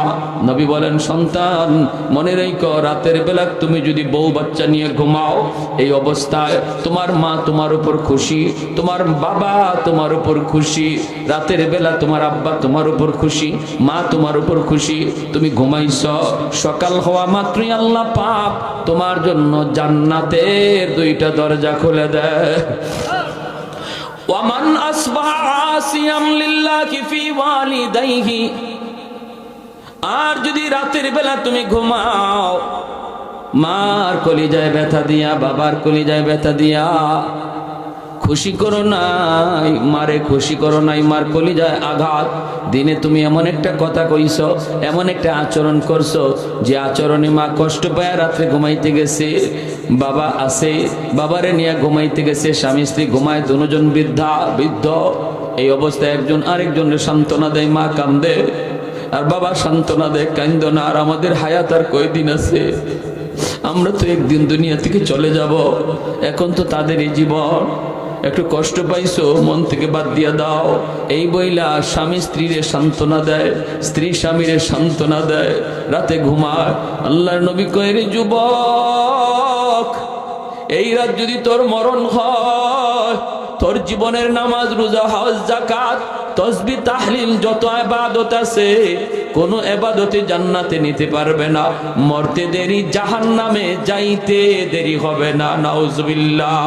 নবী বলেন, সন্তান মনে রেখো, রাতের বেলা তুমি যদি বউ বাচ্চা নিয়ে ঘুমাও, এই অবস্থায় তোমার মা তোমার উপর খুশি, তোমার বাবা তোমার উপর খুশি, রাতের বেলা তোমার আব্বা তোমার উপর খুশি, মা তোমার উপর খুশি। তুমি ঘুমাইছ, সকাল হওয়া মাত্রই আল্লাহ পাক তোমার জন্য জান্নাতের দুইটা দরজা খুলে দেয়। ওয়ামান আসবাহা আসিয়াম লিল্লাহি ফি ওয়ালিদাইহি, আর যদি রাতের বেলা তুমি ঘুমাও মার কলিজায় ব্যথা দিয়া, বাবার কলিজায় ব্যথা দিয়া, খুশি করো নাই মারে, খুশি করো নাই মার কলিজায় আঘাত। দিনে তুমি এমন একটা কথা কইছো, এমন একটা আচরণ করছো, যে আচরণে মা কষ্ট পায় রাত্রে ঘুমাইতে গেছে, বাবা আছে বাবারে নিয়ে ঘুমাইতে গেছে, স্বামী স্ত্রী ঘুমায়, দুজন বৃদ্ধ। এই অবস্থায় একজন আরেকজনের সান্ত্বনা দেয়, মা কান্দে আর বাবা সান্ত্বনা দেয়, কান্দো না, আর আমাদের হায়াত আর কয়দিন আছে, আমরা তো একদিন দুনিয়া থেকে চলে যাব। এখন তো তাদের এই জীবন, একটু কষ্ট পাইছো মন থেকে বাদ দিয়া দাও। এই বইলা স্বামী স্ত্রীরে সান্ত্বনা দেয়, স্ত্রী স্বামীরে সান্ত্বনা দেয়, রাতে ঘুমায়। আল্লাহর নবী কয়, রে যুবক, এই রাত যদি তোর মরণ হয়, তোর জীবনের নামাজ, রোজা, হজ, যাকাত, তাসবিহ, তাহলিল, যত ইবাদত আছে, কোন ইবাদতে জান্নাতে নিতে পারবে না। মরতে দেরি, জাহান্নামে যাইতে দেরি হবে না। নাউজুবিল্লাহ।